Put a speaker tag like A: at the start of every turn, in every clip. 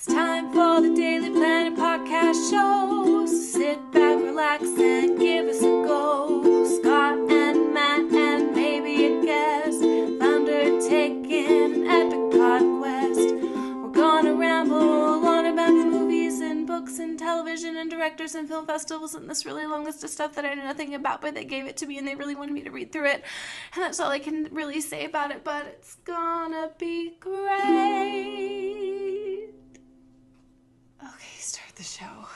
A: It's time for the Daly Planet Podcast show. So sit back, relax, and give us a go. Scott and Matt and maybe a guest have undertaken an epic pod quest. We're gonna ramble on about movies and books and television and directors and film festivals and this really long list of stuff that I know nothing about, but they gave it to me and they really wanted me to read through it. And that's all I can really say about it, but it's gonna be great. Okay, start the show.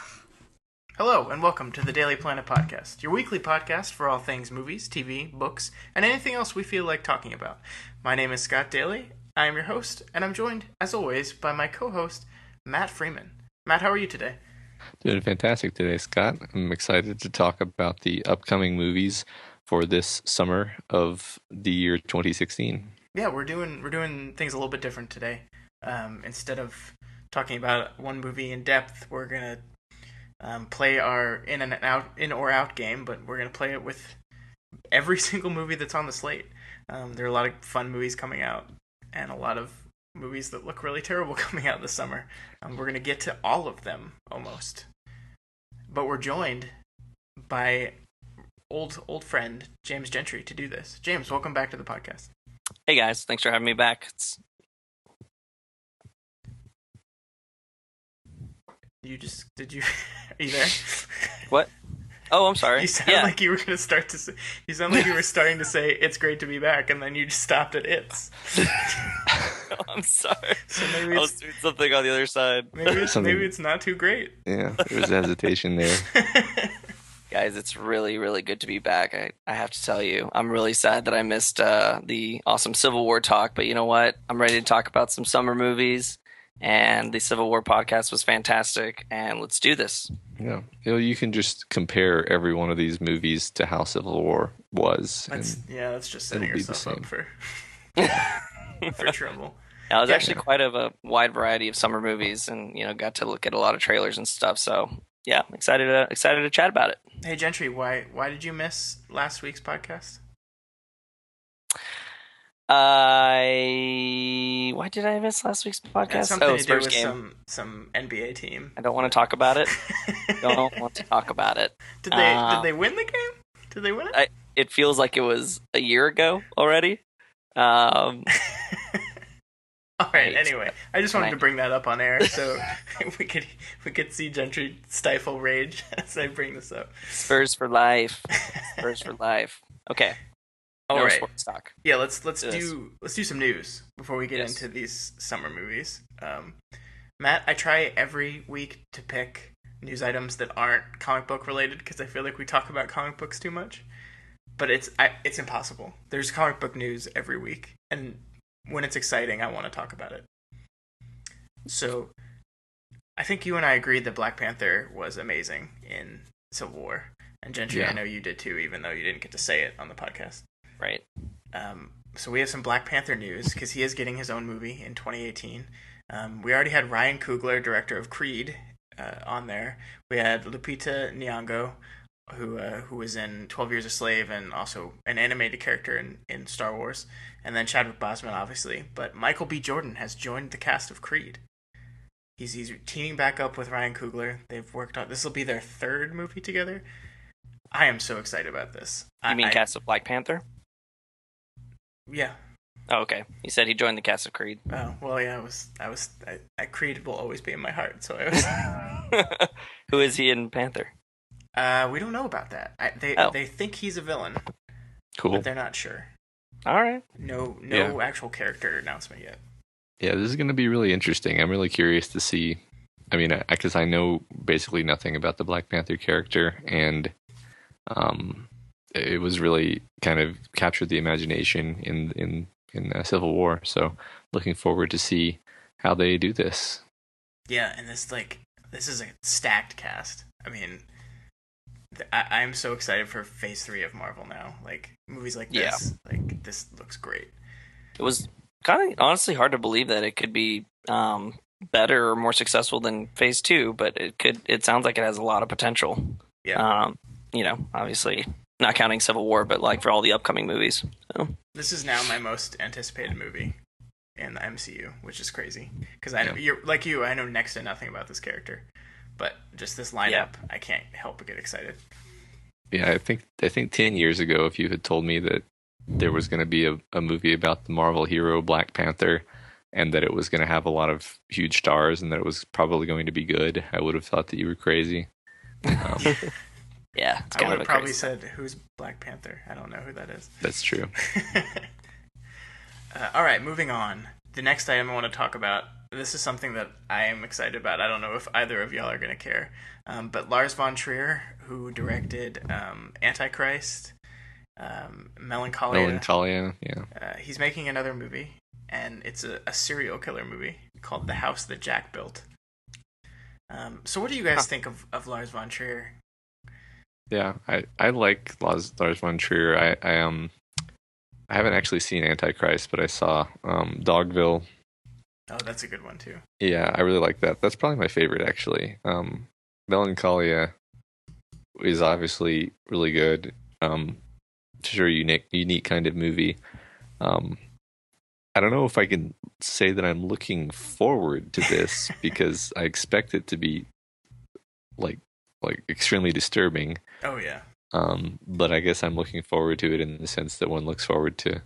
B: Hello, and welcome to the Daly Planet Podcast, your weekly podcast for all things movies, TV, books, and anything else we feel like talking about. My name is Scott Daly, I am your host, and I'm joined, as always, by my co-host, Matt Freeman. Matt, how are you today?
C: Doing fantastic today, Scott. I'm excited to talk about the upcoming movies for this summer of the year 2016.
B: Yeah, we're doing things a little bit different today. Instead of talking about one movie in depth, we're gonna play our in or out game, but we're gonna play it with every single movie that's on the slate. There are a lot of fun movies coming out, and a lot of movies that look really terrible coming out this summer. We're gonna get to all of them almost, but we're joined by old friend James Gentry to do this. James, welcome back to the podcast.
D: Hey guys, thanks for having me back.
B: Are you there?
D: What? Oh, I'm sorry.
B: You sound like you were going to start to say, you sound like you were starting to say, it's great to be back, and then you just stopped at it's.
D: Oh, I'm sorry.
B: So maybe
D: I was doing something on the other side.
B: Maybe it's not too great.
C: Yeah, there was hesitation there.
D: Guys, it's really, really good to be back. I have to tell you, I'm really sad that I missed the awesome Civil War talk, but you know what? I'm ready to talk about some summer movies, and the Civil War podcast was fantastic, and let's do this.
C: Yeah, you can just compare every one of these movies to how Civil War was.
B: That's just setting yourself up for trouble.
D: Now, it was actually quite a wide variety of summer movies, and got to look at a lot of trailers and stuff. So yeah, excited to chat about it.
B: Hey Gentry, why did you miss last week's podcast?
D: Why did I miss last week's podcast?
B: Something to do with some NBA team.
D: I don't want to talk about it. Don't want to talk about it.
B: Did they win the game? Did they win it?
D: It feels like it was a year ago already.
B: All right. Anyway, I just wanted to bring that up on air so we could see Gentry stifle rage as I bring this up.
D: Spurs for life. Spurs for life. Okay.
B: All right.
D: Sports talk.
B: Yeah, let's do some news before we get into these summer movies. Matt, I try every week to pick news items that aren't comic book related because I feel like we talk about comic books too much. But it's impossible. There's comic book news every week, and when it's exciting, I want to talk about it. So, I think you and I agreed that Black Panther was amazing in Civil War, and Gentry, I know you did too, even though you didn't get to say it on the podcast.
D: Right.
B: So we have some Black Panther news, because he is getting his own movie in 2018. We already had Ryan Coogler, director of Creed, on there. We had Lupita Nyong'o, who was in 12 Years a Slave and also an animated character in Star Wars. And then Chadwick Boseman, obviously. But Michael B. Jordan has joined the cast of Creed. He's teaming back up with Ryan Coogler. They've worked on... This will be their third movie together. I am so excited about this.
D: You mean cast of Black Panther?
B: Yeah.
D: Oh, okay. You said he joined the cast of Creed.
B: Oh, well, yeah, Creed will always be in my heart, so I was...
D: Who is he in Panther?
B: We don't know about that. They think he's a villain.
C: Cool.
B: But they're not sure.
D: All right.
B: No actual character announcement yet.
C: Yeah, this is going to be really interesting. I'm really curious to see. I mean, because I know basically nothing about the Black Panther character, and it was really kind of captured the imagination in Civil War. So, looking forward to see how they do this.
B: Yeah, and this is a stacked cast. I mean, I'm so excited for Phase 3 of Marvel now. Like, movies like this. Yeah. Like, this looks great.
D: It was kind of honestly hard to believe that it could be better or more successful than Phase 2, but it sounds like it has a lot of potential.
B: Yeah.
D: Obviously, not counting Civil War, but like for all the upcoming movies. So.
B: This is now my most anticipated movie in the MCU, which is crazy because I know I know next to nothing about this character, but just this lineup, I can't help but get excited.
C: Yeah, I think 10 years ago, if you had told me that there was going to be a movie about the Marvel hero Black Panther, and that it was going to have a lot of huge stars, and that it was probably going to be good, I would have thought that you were crazy.
D: Yeah,
B: I would have probably said, "Who's Black Panther?" I don't know who that is.
C: That's true.
B: All right, moving on. The next item I want to talk about. This is something that I am excited about. I don't know if either of y'all are going to care, but Lars von Trier, who directed Antichrist, Melancholia. Yeah. He's making another movie, and it's a serial killer movie called The House That Jack Built. So what do you guys think of Lars von Trier?
C: Yeah, I like Lars von Trier. I haven't actually seen Antichrist, but I saw Dogville.
B: Oh, that's a good one too.
C: Yeah, I really like that. That's probably my favorite, actually. Melancholia is obviously really good. Sure, unique kind of movie. I don't know if I can say that I'm looking forward to this because I expect it to be like extremely disturbing.
B: Oh yeah.
C: But I guess I'm looking forward to it in the sense that one looks forward to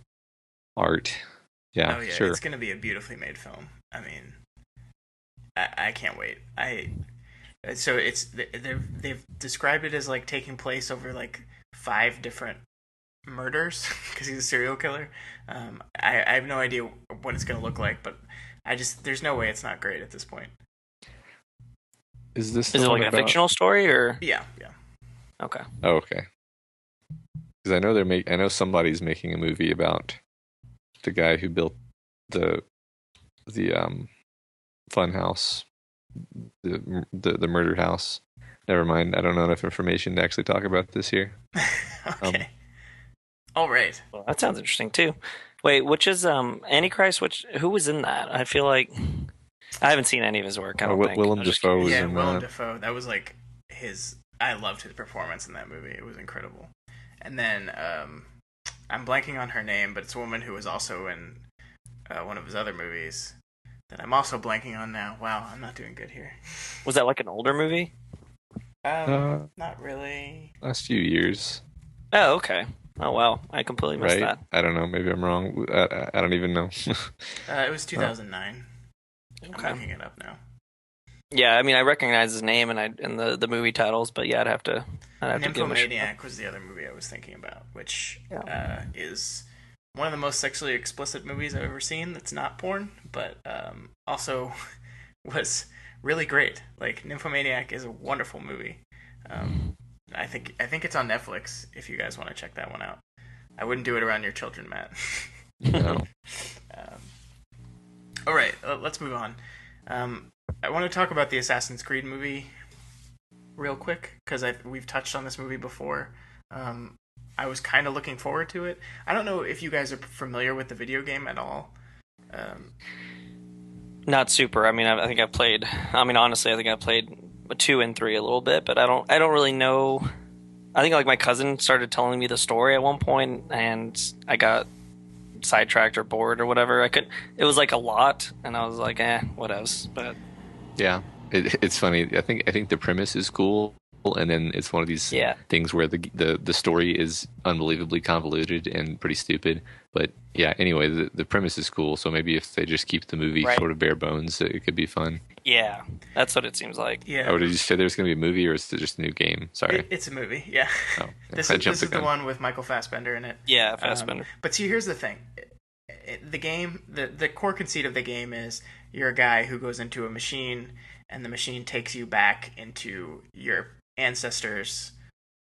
C: art. Yeah,
B: oh yeah,
C: sure.
B: It's going to be a beautifully made film. I mean, I can't wait. So they've described it as like taking place over like 5 different murders because he's a serial killer. I have no idea what it's going to look like, but there's no way it's not great at this point.
C: Is it
D: like a fictional story or?
B: Yeah.
D: Okay.
C: Oh, okay. Because I know somebody's making a movie about the guy who built the fun house, the murder house. Never mind. I don't know enough information to actually talk about this here.
B: Okay. All right.
D: Well, that sounds interesting too. Wait, which is Antichrist? Who was in that? I feel like I haven't seen any of his work. I don't think.
C: Willem Dafoe was in that.
B: Willem Dafoe. That was like his. I loved his performance in that movie. It was incredible. And then I'm blanking on her name, but it's a woman who was also in one of his other movies that I'm also blanking on now. Wow, I'm not doing good here.
D: Was that like an older movie?
B: Not really.
C: Last few years.
D: Oh, okay. Oh, wow. I completely missed that.
C: I don't know. Maybe I'm wrong. I don't even know.
B: It was 2009.
D: Okay.
B: I'm looking it up now.
D: Yeah, I mean, I recognize his name and the movie titles, but yeah, I'd have to give him a
B: Nymphomaniac was the other movie I was thinking about, which is one of the most sexually explicit movies I've ever seen that's not porn, but also was really great. Like, Nymphomaniac is a wonderful movie. I think it's on Netflix if you guys want to check that one out. I wouldn't do it around your children, Matt.
C: No.
B: All right, let's move on. I want to talk about the Assassin's Creed movie real quick because we've touched on this movie before. I was kind of looking forward to it. I don't know if you guys are familiar with the video game at all.
D: Not super. I mean, I think I played. I mean, honestly, I think I played 2 and 3 a little bit, but I don't really know. I think like my cousin started telling me the story at one point, and I got sidetracked or bored or whatever. It was like a lot, and I was like, what else? But
C: yeah, it's funny. I think the premise is cool, and then it's one of these things where the story is unbelievably convoluted and pretty stupid. But yeah, anyway, the premise is cool. So maybe if they just keep the movie sort of bare bones, it could be fun.
D: Yeah, that's what it seems like.
B: Yeah.
C: Oh, did you say there's going to be a movie, or is it just a new game? Sorry.
B: It's a movie, yeah.
C: Oh,
B: This is the one with Michael Fassbender in it.
D: Yeah, Fassbender.
B: But see, here's the thing. The game, the core conceit of the game is you're a guy who goes into a machine, and the machine takes you back into your ancestor's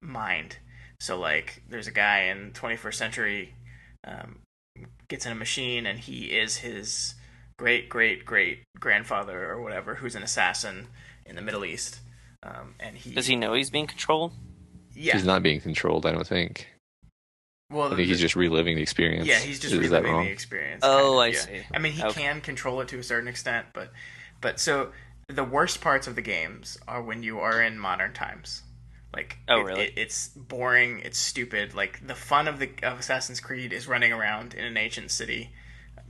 B: mind. So, like, there's a guy in 21st century gets in a machine, and he is his great-great-great-grandfather or whatever, who's an assassin in the Middle East. And
D: does he know he's being controlled?
B: Yeah.
C: He's not being controlled, I don't think.
B: Well,
C: I think he's just reliving the experience.
B: Yeah, he's just reliving the experience.
D: Oh, I see.
B: I mean, he can control it to a certain extent, but so the worst parts of the games are when you are in modern times. Like,
D: really?
B: It's boring. It's stupid. Like, the fun of Assassin's Creed is running around in an ancient city,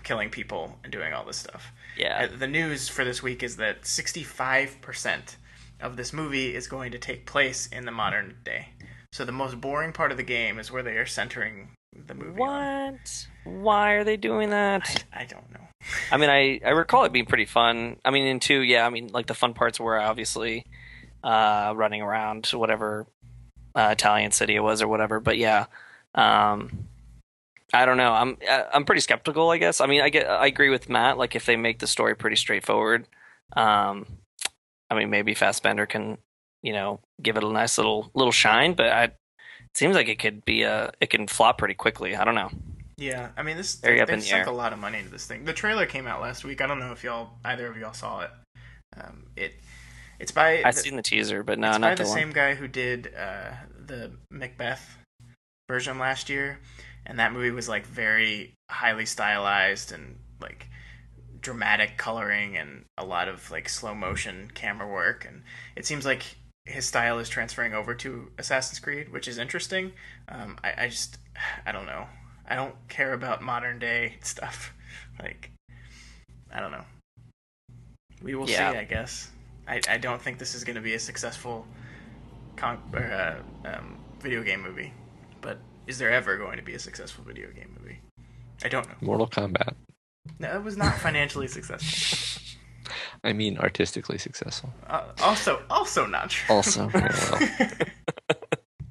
B: killing people and doing all this stuff.
D: Yeah.
B: The news for this week is that 65% of this movie is going to take place in the modern day. So the most boring part of the game is where they are centering the movie on.
D: What? Why are they doing that?
B: I don't know.
D: I mean, I recall it being pretty fun. I mean, in 2, yeah, I mean, like, the fun parts were obviously running around to whatever Italian city it was or whatever. But yeah, I don't know. I'm pretty skeptical, I guess. I mean, I agree with Matt. Like, if they make the story pretty straightforward, I mean, maybe Fassbender can, give it a nice little shine. But it seems like it can flop pretty quickly. I don't know.
B: Yeah, I mean,
D: they
B: sunk a lot of money into this thing. The trailer came out last week. I don't know if either of y'all saw it. It's by
D: I've seen the teaser, but no,
B: it's
D: not
B: by the
D: one.
B: same guy who did the Macbeth version last year, and that movie was like very highly stylized and like dramatic coloring and a lot of like slow motion camera work, and it seems like his style is transferring over to Assassin's Creed, which is interesting. I don't know. I don't care about modern day stuff. Like, I don't know. We will see, I guess. I don't think this is going to be a successful video game movie. But is there ever going to be a successful video game movie? I don't know.
C: Mortal Kombat.
B: No, it was not financially successful.
C: I mean, artistically successful.
B: Also not true.
C: Also, well.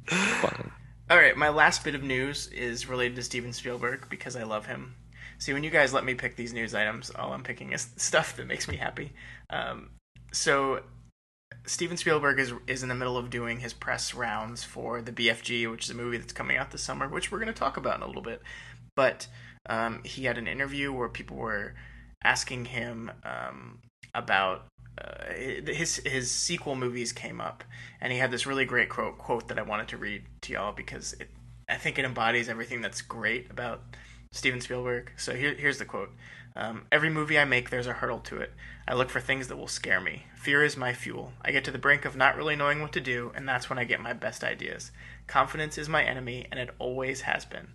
C: Fine.
B: All right, my last bit of news is related to Steven Spielberg because I love him. See, when you guys let me pick these news items, all I'm picking is stuff that makes me happy. So Steven Spielberg is in the middle of doing his press rounds for the BFG, which is a movie that's coming out this summer, which we're going to talk about in a little bit. But he had an interview where people were asking him about his sequel movies came up, and he had this really great quote that I wanted to read to y'all because I think it embodies everything that's great about Steven Spielberg. So here's the quote. Every movie I make, there's a hurdle to it. I look for things that will scare me. Fear is my fuel. I get to the brink of not really knowing what to do, and that's when I get my best ideas. Confidence is my enemy, and it always has been.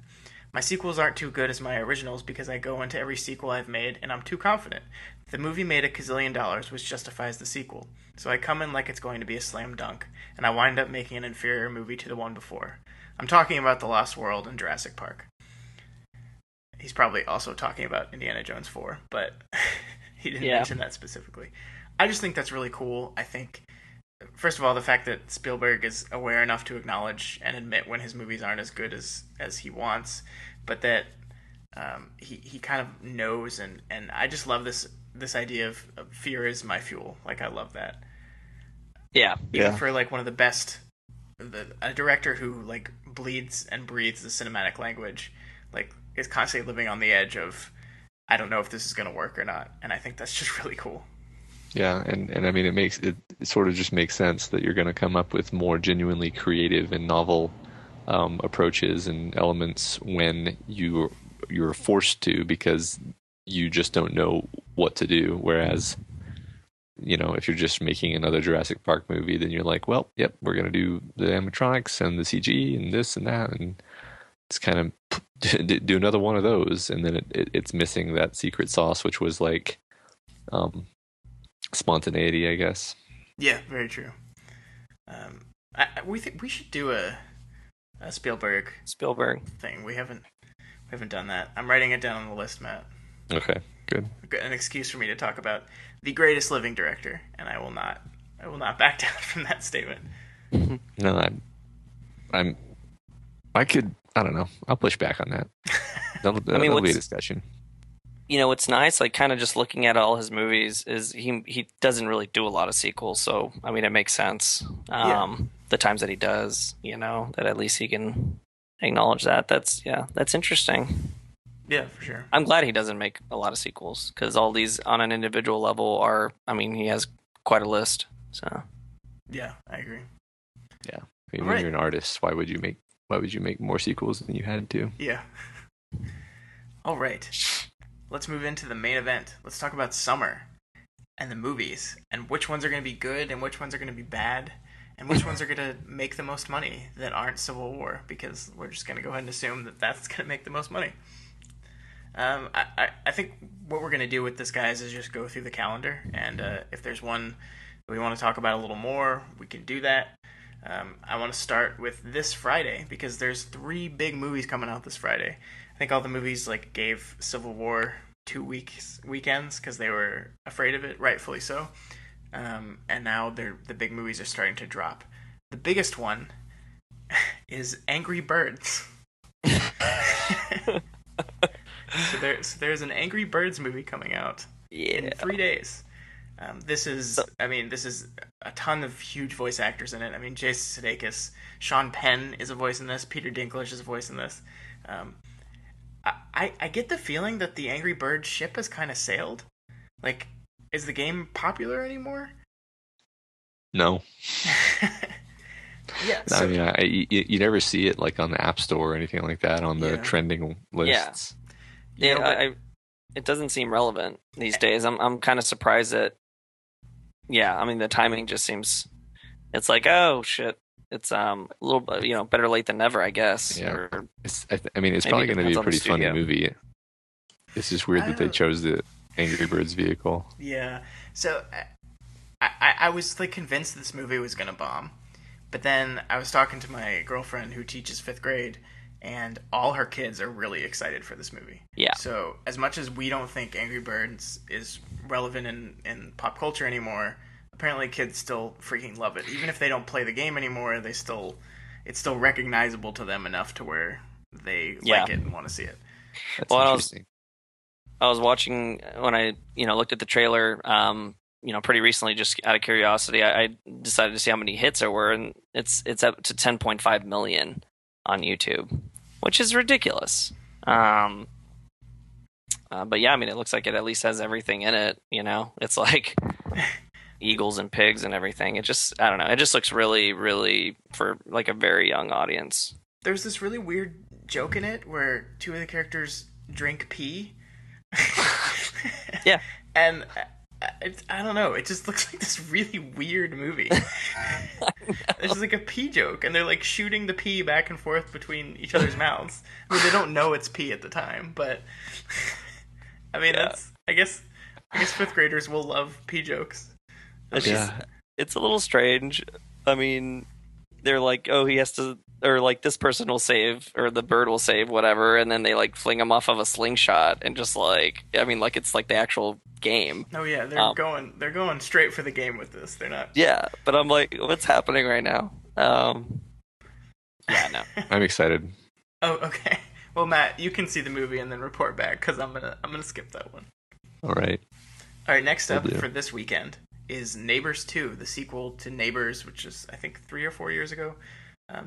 B: My sequels aren't too good as my originals because I go into every sequel I've made, and I'm too confident. The movie made $1 gazillion, which justifies the sequel. So I come in like it's going to be a slam dunk, and I wind up making an inferior movie to the one before. I'm talking about The Lost World and Jurassic Park. He's probably also talking about Indiana Jones 4, but he didn't mention that specifically. I just think that's really cool. I think, first of all, the fact that Spielberg is aware enough to acknowledge and admit when his movies aren't as good as he wants, but that he kind of knows, and I just love this idea of fear is my fuel. Like, I love that.
D: Yeah.
B: Even for like one of the best, a director who like bleeds and breathes the cinematic language, like is constantly living on the edge of, I don't know if this is going to work or not. And I think that's just really cool.
C: Yeah, and I mean, it sort of just makes sense that you're going to come up with more genuinely creative and novel approaches and elements when you're forced to, because you just don't know what to do. Whereas, if you're just making another Jurassic Park movie, then you're like, well, yep, we're going to do the animatronics and the CG and this and that, and it's kind of do another one of those, and then it's missing that secret sauce, which was like spontaneity, I guess.
B: Yeah, very true. We think we should do a Spielberg thing. We haven't done that. I'm writing it down on the list, Matt.
C: Okay, good.
B: An excuse for me to talk about the greatest living director, and I will not back down from that statement.
C: No, I don't know. I'll push back on that. That'll be a discussion.
D: What's nice, like kind of just looking at all his movies, is he doesn't really do a lot of sequels. So, I mean, it makes sense. The times that he does, that at least he can acknowledge that. That's interesting.
B: Yeah, for sure.
D: I'm glad he doesn't make a lot of sequels, because all these on an individual level he has quite a list. So. Yeah,
B: I agree.
C: Yeah. I mean, when you're an artist, why would you make more sequels than you had to?
B: Yeah. All right. Let's move into the main event. Let's talk about summer and the movies, and which ones are going to be good and which ones are going to be bad, and which ones are going to make the most money that aren't Civil War, because we're just going to go ahead and assume that that's going to make the most money. I think what we're gonna do with this, guys, is just go through the calendar, and if there's one that we want to talk about a little more, we can do that. I want to start with this Friday because there's 3 big movies coming out this Friday. I think all the movies like gave Civil War 2 weekends because they were afraid of it, rightfully so. And now the big movies are starting to drop. The biggest one is Angry Birds. So there's an Angry Birds movie coming out in 3 days. This is a ton of huge voice actors in it. I mean, Jason Sudeikis, Sean Penn is a voice in this, Peter Dinklage is a voice in this. I get the feeling that the Angry Birds ship has kind of sailed. Like, is the game popular anymore?
C: No.
B: Yeah.
C: So, I mean, you never see it like on the App Store or anything like that on the trending lists.
D: Yeah, it doesn't seem relevant these days. I'm kind of surprised that. Yeah, I mean the timing just seems. It's like, oh shit, it's a little better late than never, I guess.
C: Yeah. It's probably going to be a pretty funny movie. It's just weird that they chose the Angry Birds vehicle.
B: Yeah. So I was like convinced this movie was going to bomb. But then I was talking to my girlfriend who teaches 5th grade, and all her kids are really excited for this movie.
D: Yeah.
B: So as much as we don't think Angry Birds is relevant in pop culture anymore, apparently kids still freaking love it. Even if they don't play the game anymore, it's still recognizable to them enough to where they like it and want to see it.
C: That's interesting.
D: I was watching when I looked at the trailer. Pretty recently, just out of curiosity, I decided to see how many hits there were, and it's up to 10.5 million on YouTube, which is ridiculous. But yeah, I mean, it looks like it at least has everything in it. It's like eagles and pigs and everything. I don't know. It just looks really, really for like a very young audience.
B: There's this really weird joke in it where 2 of the characters drink pee.
D: Yeah,
B: and. I don't know. It just looks like this really weird movie. It's just like a pee joke, and they're like shooting the pee back and forth between each other's mouths. I mean, they don't know it's pee at the time, but I mean, I guess 5th graders will love pee jokes.
D: It's a little strange. I mean, they're like, oh, he has to, or like this person will save, or the bird will save, whatever, and then they like fling him off of a slingshot, and just like, I mean, like it's like the actual game.
B: Oh yeah, they're going straight for the game with this. They're not.
D: Yeah, but I'm like, what's happening right now? Yeah, no.
C: I'm excited.
B: Oh, okay. Well, Matt, you can see the movie and then report back because I'm gonna skip that one.
C: All right.
B: Next up for this weekend is Neighbors 2, the sequel to Neighbors, which is I think 3 or 4 years ago.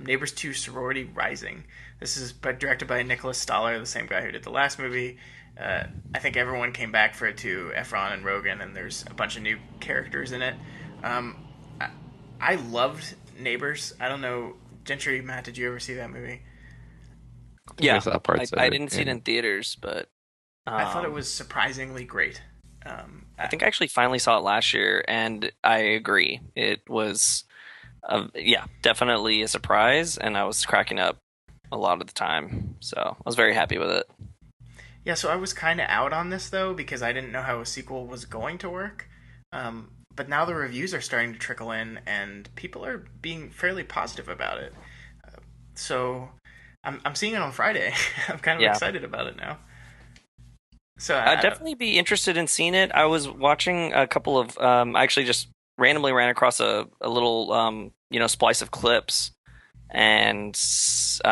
B: Neighbors 2: Sorority Rising. This is directed by Nicholas Stoller, the same guy who did the last movie. I think everyone came back for it too, Efron and Rogan, and there's a bunch of new characters in it. I loved Neighbors. I don't know, Gentry, Matt, did you ever see that movie?
D: Yeah, I didn't see it in theaters, but
B: I thought it was surprisingly great.
D: I think I actually finally saw it last year, and I agree. It was, definitely a surprise, and I was cracking up a lot of the time. So I was very happy with it.
B: Yeah, so I was kind of out on this, though, because I didn't know how a sequel was going to work. But now the reviews are starting to trickle in, and people are being fairly positive about it. So I'm seeing it on Friday. I'm kind of excited about it now. So
D: I'd definitely be interested in seeing it. I was watching a couple of. I actually just randomly ran across a little splice of clips, and Zac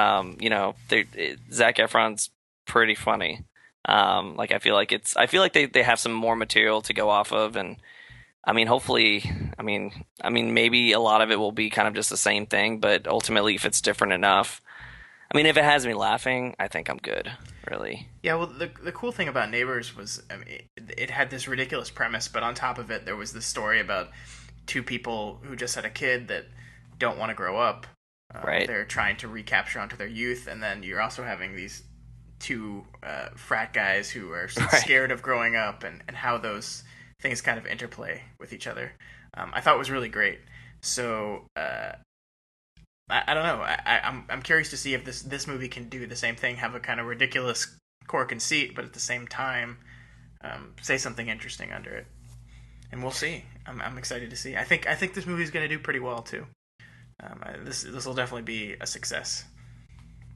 D: Efron's pretty funny. I feel like they have some more material to go off of, and I mean, hopefully, maybe a lot of it will be kind of just the same thing, but ultimately, if it's different enough, I mean, if it has me laughing, I think I'm good, really.
B: Yeah, well, the cool thing about Neighbors was, I mean, it had this ridiculous premise, but on top of it, there was this story about 2 people who just had a kid that don't want to grow up.
D: Right.
B: They're trying to recapture onto their youth, and then you're also having these 2 frat guys who are scared of growing up, and how those things kind of interplay with each other. I thought it was really great. So I don't know. I'm curious to see if this movie can do the same thing, have a kind of ridiculous core conceit, but at the same time, say something interesting under it. And we'll see. I'm excited to see. I think this movie's going to do pretty well too. This will definitely be a success.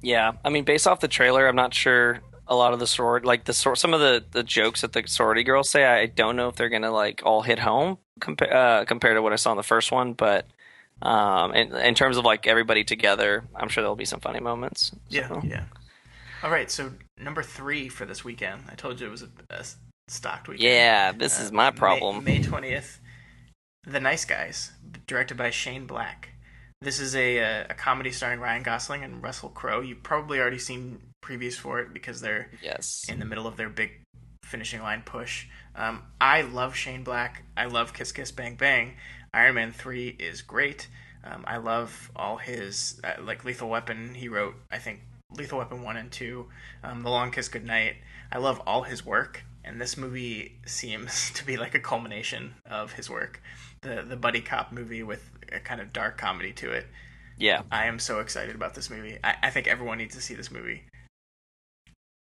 D: Yeah, I mean, based off the trailer, I'm not sure a lot of the some of the jokes that the sorority girls say. I don't know if they're gonna like all hit home compared to what I saw in the first one. But in terms of like everybody together, I'm sure there'll be some funny moments. So.
B: Yeah. All right, so number 3 for this weekend. I told you it was a stocked weekend.
D: Yeah, this is my problem.
B: May 20th, The Nice Guys, directed by Shane Black. This is a comedy starring Ryan Gosling and Russell Crowe. You've probably already seen previews for it because they're in the middle of their big finishing line push. I love Shane Black. I love Kiss Kiss Bang Bang. Iron Man 3 is great. I love all his, like Lethal Weapon. He wrote, I think, Lethal Weapon 1 and 2, The Long Kiss Goodnight. I love all his work, and this movie seems to be like a culmination of his work. The buddy cop movie with a kind of dark comedy to it.
D: Yeah.
B: I am so excited about this movie. I think everyone needs to see this movie.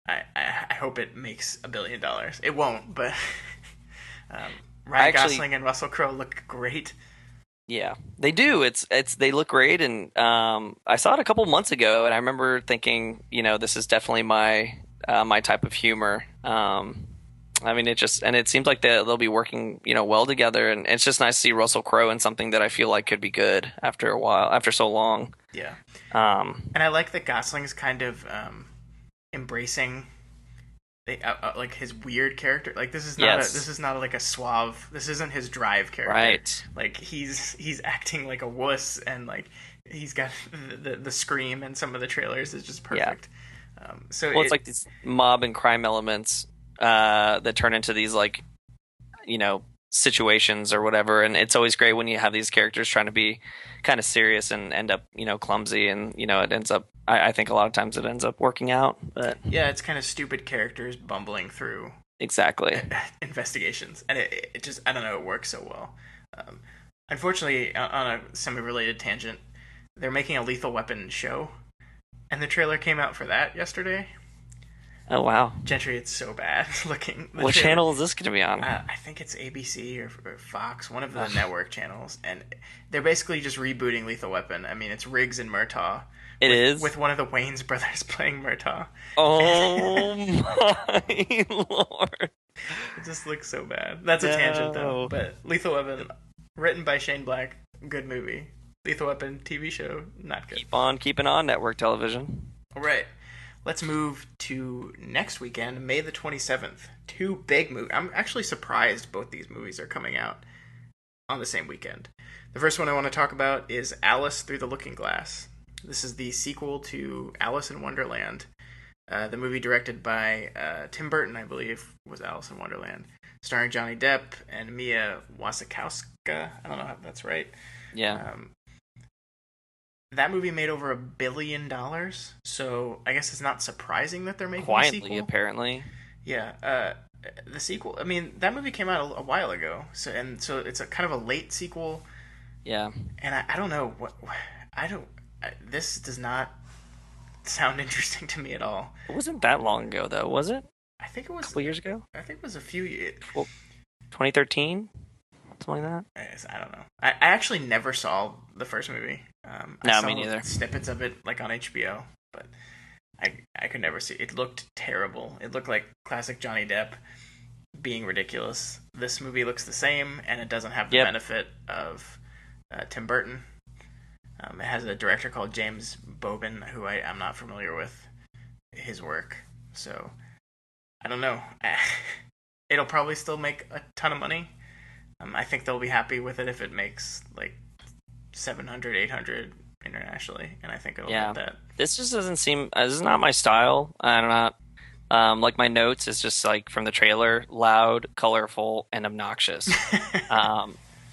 B: I hope it makes $1 billion. It won't, but Ryan Gosling and Russell Crowe look great.
D: Yeah, they do. They look great, and I saw it a couple months ago, and I remember thinking, this is definitely my type of humor. I mean, it seems like they'll be working, well together, and it's just nice to see Russell Crowe in something that I feel like could be good after so long.
B: Yeah. And I like that Gosling's kind of embracing like his weird character. Like this is not like a suave. This isn't his drive character.
D: Right.
B: Like he's acting like a wuss, and like he's got the scream and some of the trailers is just perfect. Yeah. It's
D: like these mob and crime elements that turn into these like situations or whatever, and it's always great when you have these characters trying to be kind of serious and end up clumsy, and it ends up I think a lot of times it ends up working out. But
B: yeah, it's kind of stupid characters bumbling through
D: exactly
B: investigations, and it just, I don't know, it works so well. Unfortunately, on a semi-related tangent, they're making a Lethal Weapon show, and the trailer came out for that yesterday.
D: Oh, wow.
B: Gentry, it's so bad looking.
D: What channel is this going to be on?
B: I think it's ABC or Fox, one of the network channels. And they're basically just rebooting Lethal Weapon. I mean, it's Riggs and Murtaugh. With one of the Wayans brothers playing Murtaugh.
D: Oh, my Lord.
B: It just looks so bad. That's a tangent, though. But Lethal Weapon, written by Shane Black, good movie. Lethal Weapon TV show, not good.
D: Keep on keeping on network television.
B: All right. Let's move to next weekend, May the 27th. 2 big movies. I'm actually surprised both these movies are coming out on the same weekend. The first one I want to talk about is Alice Through the Looking Glass. This is the sequel to Alice in Wonderland. The movie directed by Tim Burton, I believe, was Alice in Wonderland. Starring Johnny Depp and Mia Wasikowska. I don't know if that's right.
D: Yeah.
B: That movie made over $1 billion, so I guess it's not surprising that they're making
D: quietly,
B: a sequel.
D: Apparently.
B: Yeah, the sequel. I mean, that movie came out a while ago, so it's a kind of a late sequel.
D: Yeah.
B: And I don't know this does not sound interesting to me at all.
D: It wasn't that long ago, though, was it?
B: I think it was
D: a couple years ago.
B: I think it was a few years.
D: 2013. Something like
B: that? I don't know. I actually never saw the first movie.
D: No,
B: I saw
D: me neither.
B: Snippets of it, like on HBO, but I could never see it. It looked terrible. It looked like classic Johnny Depp being ridiculous. This movie looks the same, and it doesn't have the benefit of Tim Burton. It has a director called James Bobin, who I'm not familiar with his work, so I don't know. It'll probably still make a ton of money. I think they'll be happy with it if it makes like 700, 800 internationally, and I think it'll get that.
D: This just doesn't seem. This is not my style. I'm not. Like my notes is just like from the trailer: loud, colorful, and obnoxious.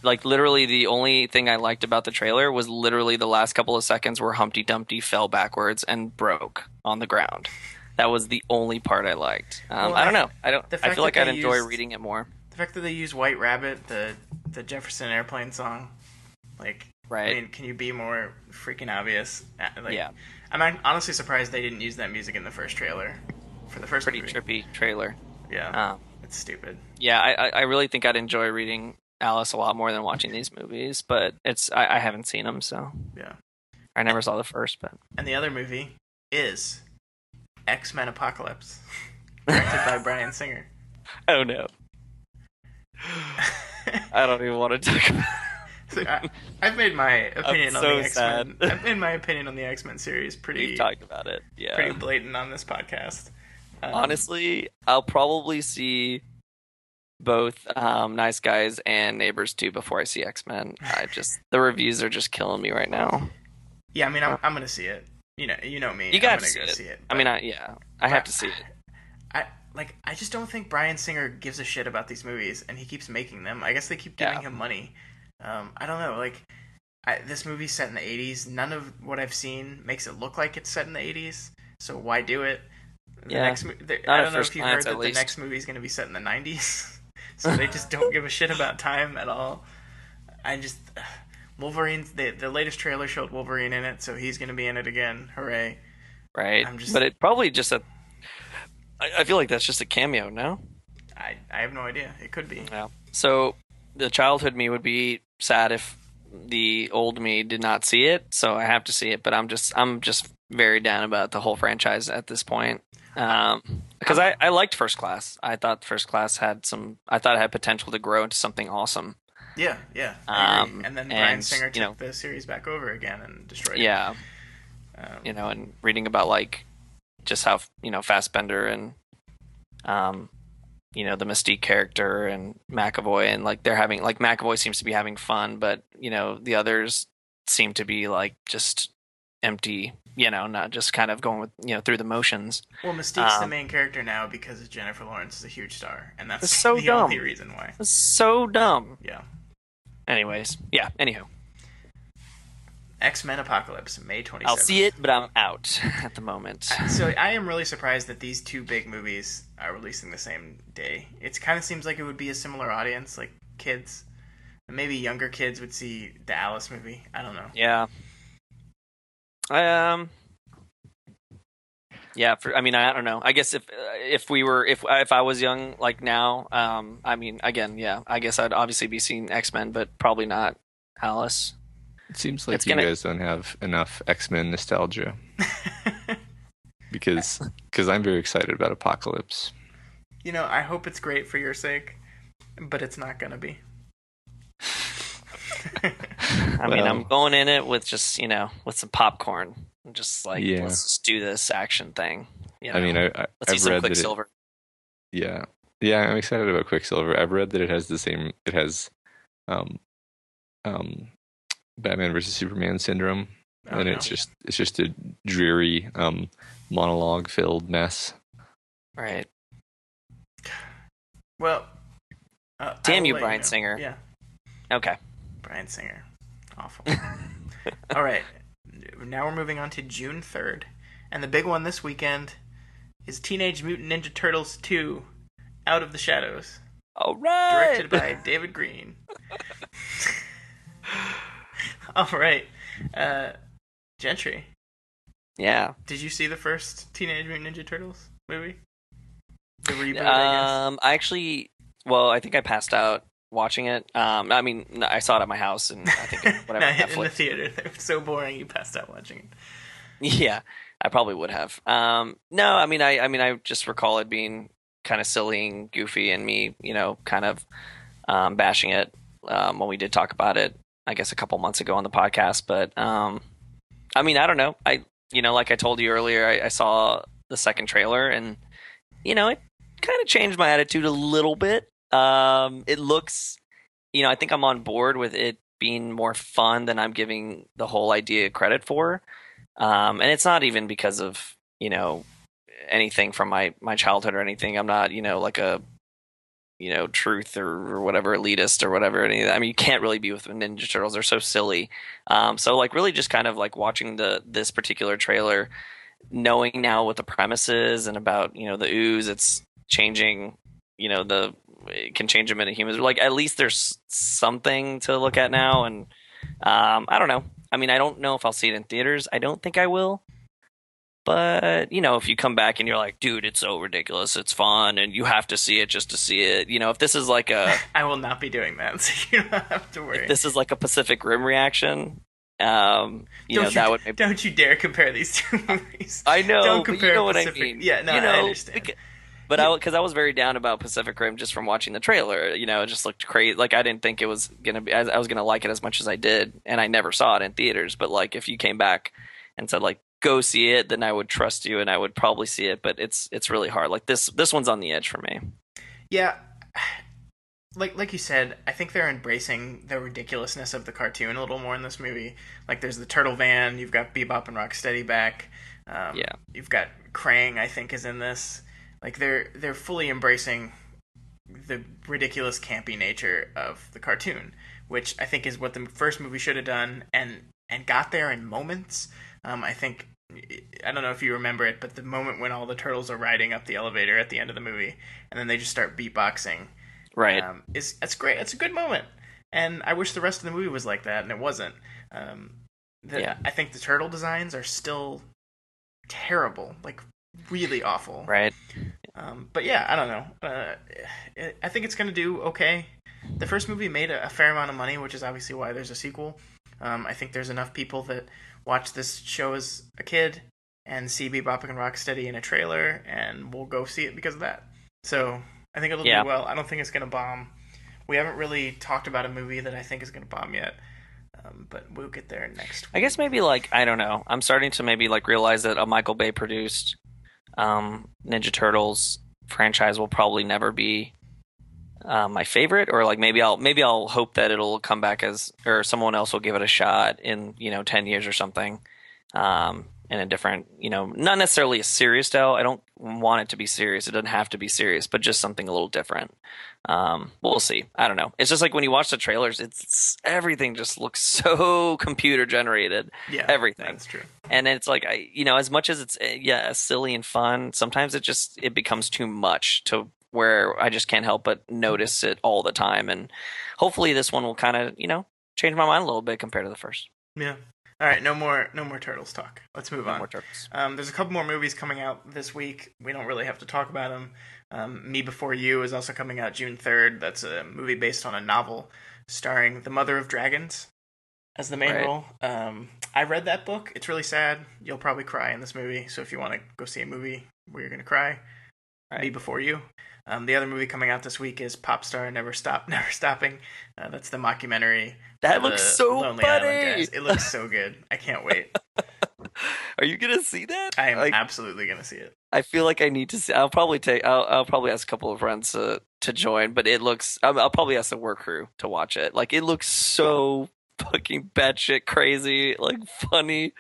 D: Like literally, the only thing I liked about the trailer was literally the last couple of seconds where Humpty Dumpty fell backwards and broke on the ground. That was the only part I liked. I don't know. I feel like I'd enjoy reading it more.
B: The fact that they use White Rabbit, the Jefferson Airplane song, like,
D: right.
B: I mean, can you be more freaking obvious? Like,
D: yeah.
B: I'm honestly surprised they didn't use that music in the first trailer for the first
D: pretty
B: movie.
D: trippy trailer.
B: Yeah, it's stupid.
D: Yeah, I really think I'd enjoy reading Alice a lot more than watching these movies, but I haven't seen them, so
B: Yeah.
D: I never saw the first. But
B: And the other movie is X-Men Apocalypse, directed by Bryan Singer.
D: oh no, I don't even want to talk about.
B: So I've made my opinion on
D: so
B: the X-Men.
D: sad.
B: I've made my opinion on the X-Men series pretty
D: We've talked about it. Yeah,
B: pretty blatant on this podcast.
D: Honestly, I'll probably see both Nice Guys and Neighbors 2 before I see X-Men. The reviews are just killing me right now.
B: Yeah, I mean, I'm gonna see it. You know me.
D: You got
B: I'm
D: to
B: gonna
D: see
B: go
D: it.
B: see it.
D: I mean, I have to see it.
B: I just don't think Bryan Singer gives a shit about these movies, and he keeps making them. I guess they keep giving him money. I don't know. Like, this movie's set in the 80s. None of what I've seen makes it look like it's set in the 80s. So why do it? I don't know if you heard that the next movie is going to be set in the 90s. So they just don't give a shit about time at all. Wolverine's the latest trailer showed Wolverine in it, so he's going to be in it again. Hooray!
D: Right, but it probably just I feel like that's just a cameo. No,
B: I have no idea. It could be.
D: Yeah. So the childhood me would be sad if the old me did not see it. So I have to see it, but I'm just very down about the whole franchise at this point. Because I liked First Class. I thought First Class had potential to grow into something awesome.
B: Yeah. I agree. And then Bryan Singer took the series back over again and destroyed it.
D: Yeah. And reading about like just how Fassbender and the Mystique character and McAvoy and like they're having like McAvoy seems to be having fun, but the others seem to be like just empty, not just kind of going with through the motions.
B: Well, Mystique's the main character now because Jennifer Lawrence is a huge star, and that's
D: so
B: the
D: dumb.
B: only reason why.
D: It's so dumb.
B: Yeah.
D: Anyways, yeah. Anywho.
B: X-Men Apocalypse, May 27th.
D: I'll see it, but I'm out at the moment.
B: So I am really surprised that these two big movies are releasing the same day. It kind of seems like it would be a similar audience, like kids. Maybe younger kids would see the Alice movie. I don't know.
D: Yeah. Yeah. I don't know. I guess if I was young like now, again, yeah. I guess I'd obviously be seeing X-Men, but probably not Alice.
C: It seems like you guys don't have enough X-Men nostalgia. because I'm very excited about Apocalypse.
B: I hope it's great for your sake, but it's not going to be.
D: I'm going in it with just, with some popcorn. Just like, let's just do this action thing.
C: Let's
D: see some Quicksilver.
C: Yeah, I'm excited about Quicksilver. I've read that it has Batman versus Superman syndrome, it's just a dreary monologue filled mess.
D: Right.
B: Well,
D: damn you, Bryan Singer.
B: Yeah.
D: Okay.
B: Bryan Singer, awful. All right, now we're moving on to June 3rd, and the big one this weekend is Teenage Mutant Ninja Turtles 2: Out of the Shadows.
D: All right.
B: Directed by David Green. All right, Gentry.
D: Yeah.
B: Did you see the first Teenage Mutant Ninja Turtles movie? The reboot, I
D: guess. I think I passed out watching it. I saw it at my house, and I think whatever. Netflix.
B: In the theater, they were so boring. You passed out watching it.
D: Yeah, I probably would have. No, I just recall it being kind of silly and goofy, and me, kind of bashing it when we did talk about it. I guess a couple months ago on the podcast, but I don't know. Like I told you earlier, I saw the second trailer, and it kind of changed my attitude a little bit. It looks, I think I'm on board with it being more fun than I'm giving the whole idea credit for. And it's not even because of, anything from my childhood or anything. I'm not, like a, truth or whatever, elitist or whatever. You can't really be with the Ninja Turtles. They're so silly. So like really just kind of like watching this particular trailer, knowing now what the premise is and about, the ooze, it's changing, it can change them into humans. Like at least there's something to look at now. And I don't know. I don't know if I'll see it in theaters. I don't think I will. But, if you come back and you're like, dude, it's so ridiculous, it's fun, and you have to see it just to see it. If this is like
B: I will not be doing that, so you don't have to worry.
D: if this is like a Pacific Rim reaction, that would maybe...
B: Don't you dare compare these two movies.
D: I know,
B: don't compare
D: but you know
B: Pacific...
D: what I mean.
B: Yeah, no, I understand.
D: But because I was very down about Pacific Rim just from watching the trailer, it just looked crazy. Like I didn't think it was gonna be. I was gonna like it as much as I did, and I never saw it in theaters. But like, if you came back and said like, go see it, then I would trust you and I would probably see it. But it's really hard. Like this one's on the edge for me.
B: Yeah, like you said, I think they're embracing the ridiculousness of the cartoon a little more in this movie. Like there's the turtle van. You've got Bebop and Rocksteady back. You've got Krang, I think, is in this. Like they're fully embracing the ridiculous campy nature of the cartoon, which I think is what the first movie should have done and got there in moments. I think, I don't know if you remember it, but the moment when all the turtles are riding up the elevator at the end of the movie and then they just start beatboxing.
D: Right.
B: That's great. It's a good moment. And I wish the rest of the movie was like that, and it wasn't. I think the turtle designs are still terrible. Like, really awful.
D: Right.
B: But yeah, I don't know. I think it's going to do okay. The first movie made a fair amount of money, which is obviously why there's a sequel. I think there's enough people that watch this show as a kid and see Bebop and Rocksteady in a trailer, and we'll go see it because of that. So I think it'll do well. I don't think it's going to bomb. We haven't really talked about a movie that I think is going to bomb yet. But we'll get there next week.
D: I guess maybe I don't know. I'm starting to maybe realize that a Michael Bay produced Ninja Turtles franchise will probably never be my favorite, or maybe I'll hope that it'll come back or someone else will give it a shot in 10 years or something, in a different, not necessarily a serious style. I don't want it to be serious. It doesn't have to be serious, but just something a little different. We'll see. I don't know. It's just like when you watch the trailers, everything just looks so computer generated.
B: Yeah,
D: everything.
B: That's true.
D: And it's like, as much as it's silly and fun, sometimes it becomes too much to where I just can't help but notice it all the time. And hopefully this one will kind of, change my mind a little bit compared to the first.
B: Yeah. All right, no more Turtles talk. Let's move on.
D: No more Turtles.
B: There's a couple more movies coming out this week. We don't really have to talk about them. Me Before You is also coming out June 3rd. That's a movie based on a novel starring the Mother of Dragons as the main role. I read that book. It's really sad. You'll probably cry in this movie. So if you want to go see a movie where you're going to cry, Me Before You. The other movie coming out this week is Popstar Never Stopping. That's the mockumentary.
D: That looks so
B: Lonely
D: funny.
B: Island guys. It looks so good. I can't wait.
D: Are you gonna see that?
B: I am absolutely gonna see it.
D: I feel like I need to see. I'll probably ask a couple of friends to join, but it looks. I'll probably ask the work crew to watch it. It looks so fucking batshit crazy, funny,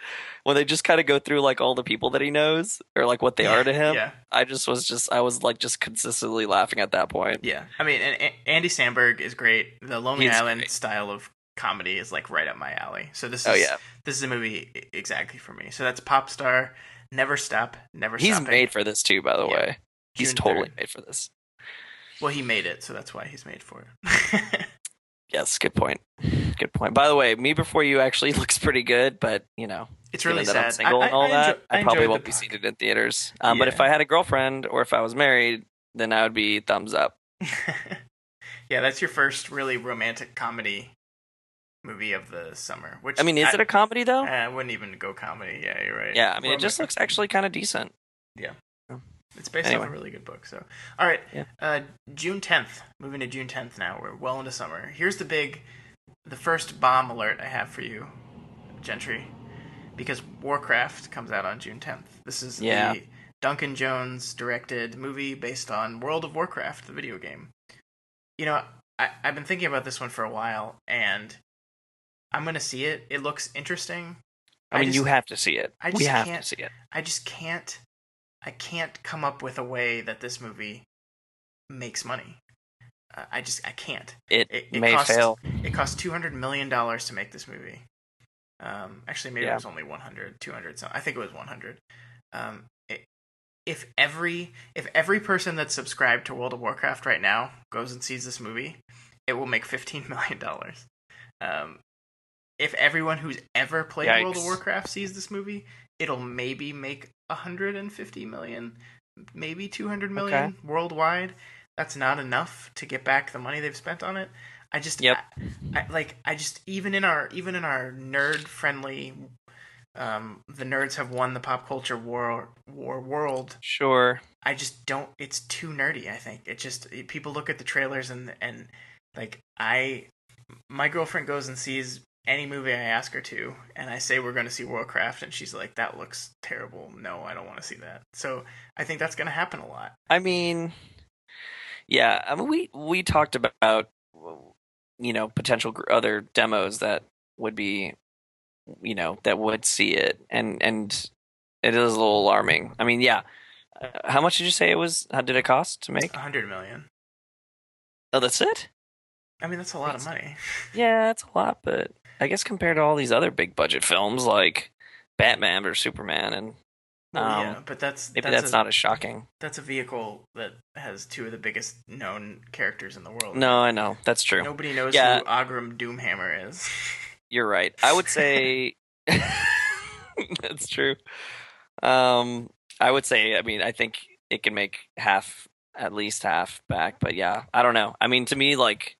D: when they just kind of go through all the people that he knows or what they are to him.
B: Yeah.
D: I was consistently laughing at that point.
B: Yeah, I mean, and Andy Samberg is great. The Lonely Island style of comedy is right up my alley. So this is a movie exactly for me. So that's Popstar, Never Stopping.
D: He's made for this too, by the way. He's totally made for this.
B: Well, he made it, so that's why he's made for it.
D: Yes, good point. Good point. By the way, Me Before You actually looks pretty good, but
B: it's really sad.
D: I'm single and all that. I probably won't be seeing it in theaters. But if I had a girlfriend or if I was married, then I would be thumbs up.
B: Yeah, that's your first really romantic comedy movie of the summer. Which
D: is it a comedy though?
B: I wouldn't even go comedy. Yeah, you're right.
D: Yeah, it just looks actually kind of decent.
B: Yeah. It's based off a really good book. So, all right, June 10th. Moving to June 10th now. We're well into summer. Here's the first bomb alert I have for you, Gentry, because Warcraft comes out on June 10th. This is the Duncan Jones directed movie based on World of Warcraft, the video game. I've been thinking about this one for a while, and I'm gonna see it. It looks interesting.
D: You have to see it. We have to see it.
B: I just can't. I can't come up with a way that this movie makes money. I can't.
D: It may fail.
B: It cost $200 million to make this movie. Actually, maybe it was only 100, 200. So I think it was 100. If every person that's subscribed to World of Warcraft right now goes and sees this movie, it will make $15 million. If everyone who's ever played World of Warcraft sees this movie, it'll maybe make 150 million, maybe 200 million worldwide. That's not enough to get back the money they've spent on it. I just, I just even in our nerd friendly, the nerds have won the pop culture war world.
D: Sure.
B: I just don't. It's too nerdy. I think it just people look at the trailers and like my girlfriend goes and sees any movie I ask her to, and I say we're going to see Warcraft, and she's like, "That looks terrible. No, I don't want to see that." So I think that's going to happen a lot.
D: I mean, yeah. I mean, we talked about potential other demos that would be that would see it, and it is a little alarming. I mean, yeah. How much did you say it was? How did it cost to make?
B: 100 million.
D: Oh, that's it?
B: I mean, that's a lot of money.
D: Yeah, that's a lot, but I guess compared to all these other big budget films like Batman or Superman, and
B: but that's
D: not as shocking.
B: That's a vehicle that has two of the biggest known characters in the world.
D: No, I know that's true.
B: Nobody knows who Ogrim Doomhammer is.
D: You're right. I would say that's true. I would say, I mean, I think it can make at least half back, but yeah, I don't know. I mean, to me, like,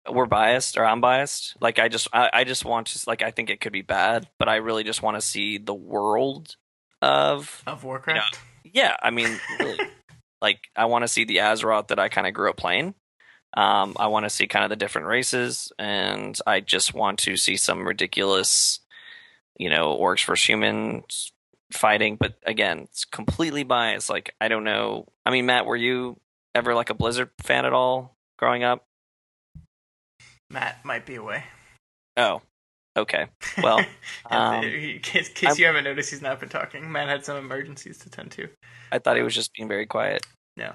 D: we're biased, or I'm biased. Like, I just want to, like, I think it could be bad, but I really just want to see the world of
B: Warcraft.
D: Yeah, I mean, really, like, I want to see the Azeroth that I kind of grew up playing. I want to see kind of the different races, and I just want to see some ridiculous, orcs versus humans fighting. But again, it's completely biased. Like, I don't know. I mean, Matt, were you ever like a Blizzard fan at all growing up?
B: Matt might be away.
D: Oh, okay. Well,
B: in case you haven't noticed, he's not been talking. Matt had some emergencies to tend to.
D: I thought he was just being very quiet.
B: No.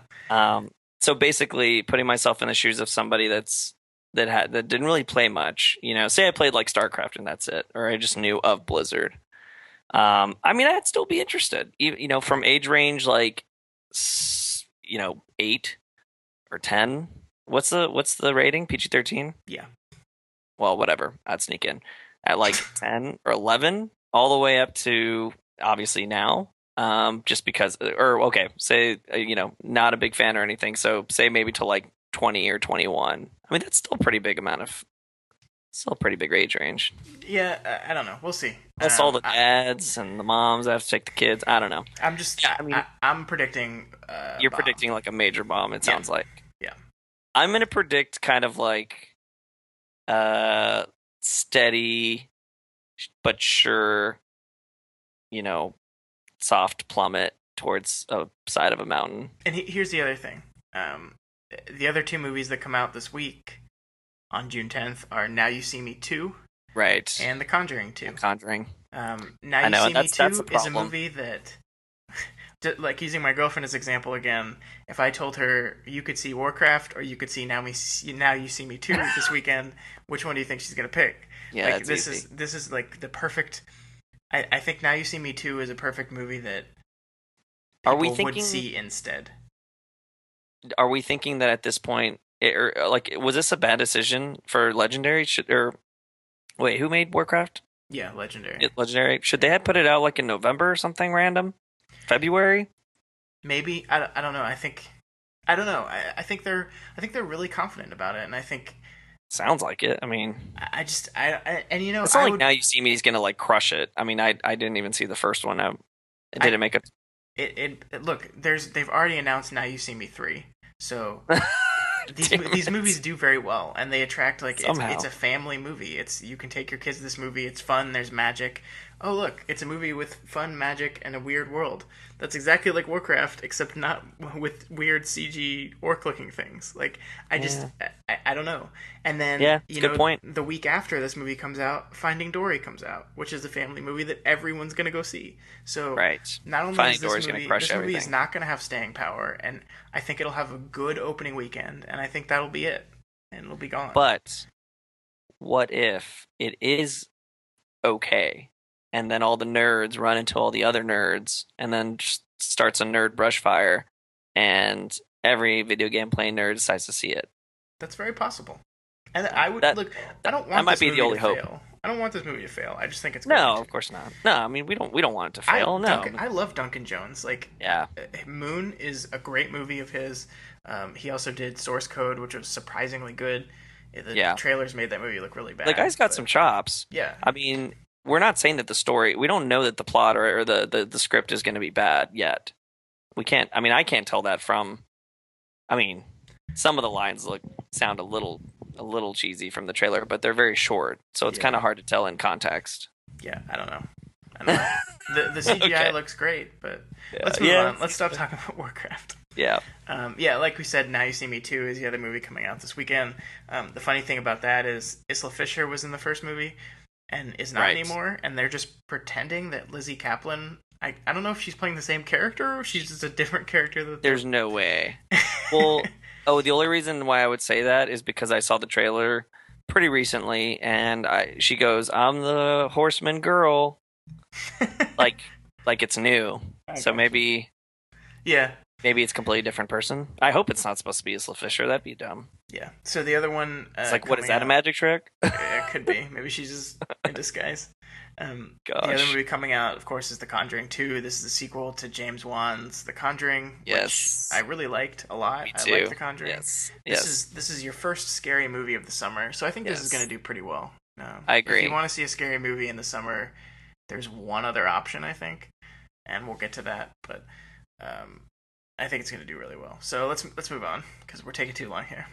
D: So basically, putting myself in the shoes of somebody that didn't really play much. Say I played like StarCraft and that's it, or I just knew of Blizzard. I mean, I'd still be interested. From age range like 8 or 10. What's the rating? PG-13?
B: Yeah.
D: Well, whatever. I'd sneak in at like 10 or 11, all the way up to obviously now. Just because, or okay, say not a big fan or anything. So say maybe to like 20 or 21. I mean, that's still a pretty big age range.
B: Yeah, I don't know. We'll see.
D: That's all the dads and the moms that have to take the kids. I don't know.
B: I'm predicting.
D: You're predicting like a major bomb. It sounds like.
B: Yeah.
D: I'm gonna predict kind of like, steady, but sure, soft plummet towards a side of a mountain.
B: And here's the other thing. The other two movies that come out this week on June 10th are Now You See Me 2.
D: Right.
B: And The Conjuring 2. Now You See Me 2 is a movie that, like, using my girlfriend as example again, if I told her you could see Warcraft or you could see Now You See Me 2 this weekend, which one do you think she's going to pick?
D: Yeah,
B: like, this is like the perfect... I think Now You See Me 2 is a perfect movie that people would see instead.
D: Are we thinking that at this point, was this a bad decision for Legendary? Wait, who made Warcraft?
B: Yeah, Legendary.
D: Legendary. Should they have put it out like in November or something random? February?
B: Maybe. I don't know. I don't know. I think they're really confident about it, and I think.
D: Sounds like it. I mean,
B: it's not
D: like Now You See Me is gonna like crush it. I mean, I didn't even see the first one. Did it make a?
B: Look. They've already announced Now You See Me 3, so these movies do very well, and they attract it's a family movie. You can take your kids to this movie. It's fun. There's magic. Oh look, it's a movie with fun magic and a weird world. That's exactly like Warcraft, except not with weird CG orc-looking things. Like, I don't know. And then,
D: good point.
B: The week after this movie comes out, Finding Dory comes out, which is a family movie that everyone's going to go see. So,
D: right.
B: Not only
D: Finding
B: is this movie is not going to have staying power, and I think it'll have a good opening weekend, and I think that'll be it, and it'll be gone.
D: But what if it is okay? And then all the nerds run into all the other nerds, and then just starts a nerd brush fire, and every video game playing nerd decides to see it.
B: That's very possible. And I would I don't want
D: that might
B: this
D: be
B: movie
D: the only
B: to
D: hope.
B: fail. I don't want this movie to fail. I just think it's
D: No,
B: going to.
D: of course not. No, I mean we don't want it to fail.
B: I love Duncan Jones. Like,
D: yeah,
B: Moon is a great movie of his. He also did Source Code, which was surprisingly good. The trailers made that movie look really bad.
D: The guy's got some chops.
B: Yeah.
D: I mean, we're not saying that the story. We don't know that the plot or the script is going to be bad yet. We can't. I mean, I can't tell that from. I mean, some of the lines sound a little cheesy from the trailer, but they're very short, so it's kind of hard to tell in context.
B: Yeah, I don't know. The CGI looks great, but let's move on. Let's stop talking about Warcraft.
D: Yeah.
B: Like we said, Now You See Me 2 is the other movie coming out this weekend. The funny thing about that is Isla Fisher was in the first movie and is not anymore, and they're just pretending that Lizzie Kaplan... I don't know if she's playing the same character or if she's just a different character.
D: There's no way. Well, the only reason why I would say that is because I saw the trailer pretty recently, and she goes, "I'm the Horseman girl," like it's new. So maybe, maybe it's a completely different person. I hope it's not supposed to be Isla Fisher. That'd be dumb.
B: Yeah. So the other one,
D: it's like, what is that? A magic trick?
B: It could be. Maybe she's just in disguise. The other movie coming out, of course, is The Conjuring 2. This is the sequel to James Wan's The Conjuring, which I really liked a lot.
D: Me too.
B: I liked The Conjuring.
D: Yes.
B: This is your first scary movie of the summer, so I think this is going to do pretty well.
D: I agree.
B: If you want to see a scary movie in the summer, there's one other option, I think, and we'll get to that. But I think it's going to do really well. So let's move on because we're taking too long here.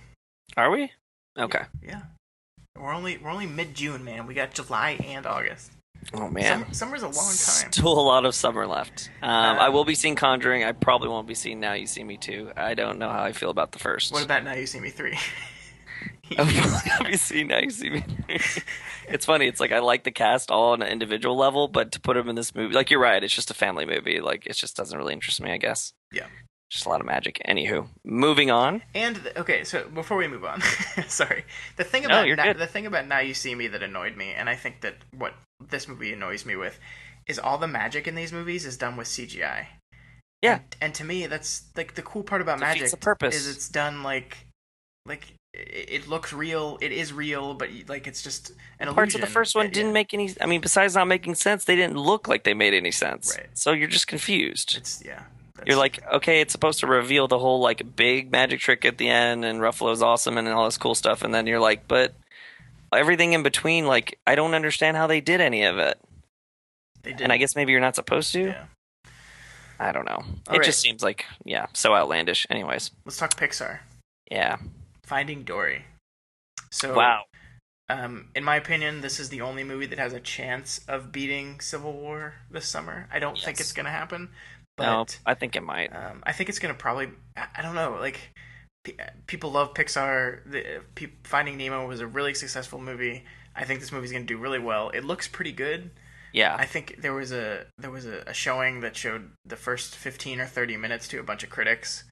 D: Are we? Okay.
B: Yeah. We're only mid-June, man. We got July and August.
D: Oh man,
B: summer's a long time.
D: Still a lot of summer left. I will be seeing Conjuring. I probably won't be seeing Now You See Me 2. I don't know how I feel about the first.
B: What about Now You See Me 3?
D: I'll be seeing Now You See Me 3. It's funny. It's like I like the cast all on an individual level, but to put them in this movie, like you're right, it's just a family movie. Like it just doesn't really interest me, I guess.
B: Yeah.
D: Just a lot of magic. Anywho, moving on.
B: And okay, so before we move on, sorry, the thing about Now You See Me that annoyed me, and I think that what this movie annoys me with, is all the magic in these movies is done with CGI.
D: Yeah,
B: and to me, that's like the cool part about magic.
D: The purpose
B: is it's done like it looks real. It is real, but like it's just an illusion.
D: Parts of the first one didn't make any. I mean, besides not making sense, they didn't look like they made any sense.
B: Right.
D: So you're just confused.
B: You're
D: like, okay, it's supposed to reveal the whole like big magic trick at the end, and Ruffalo's awesome and all this cool stuff, and then you're like, but everything in between, like, I don't understand how they did any of it. They did, and I guess maybe you're not supposed to.
B: Yeah.
D: I don't know. It just seems like so outlandish. Anyways,
B: let's talk Pixar.
D: Yeah.
B: Finding Dory. So
D: wow.
B: In my opinion, this is the only movie that has a chance of beating Civil War this summer. I don't think it's going to happen. But,
D: no, I think it might.
B: I think it's going to probably... I don't know. Like, people love Pixar. Finding Nemo was a really successful movie. I think this movie's going to do really well. It looks pretty good.
D: Yeah.
B: I think there was a showing that showed the first 15 or 30 minutes to a bunch of critics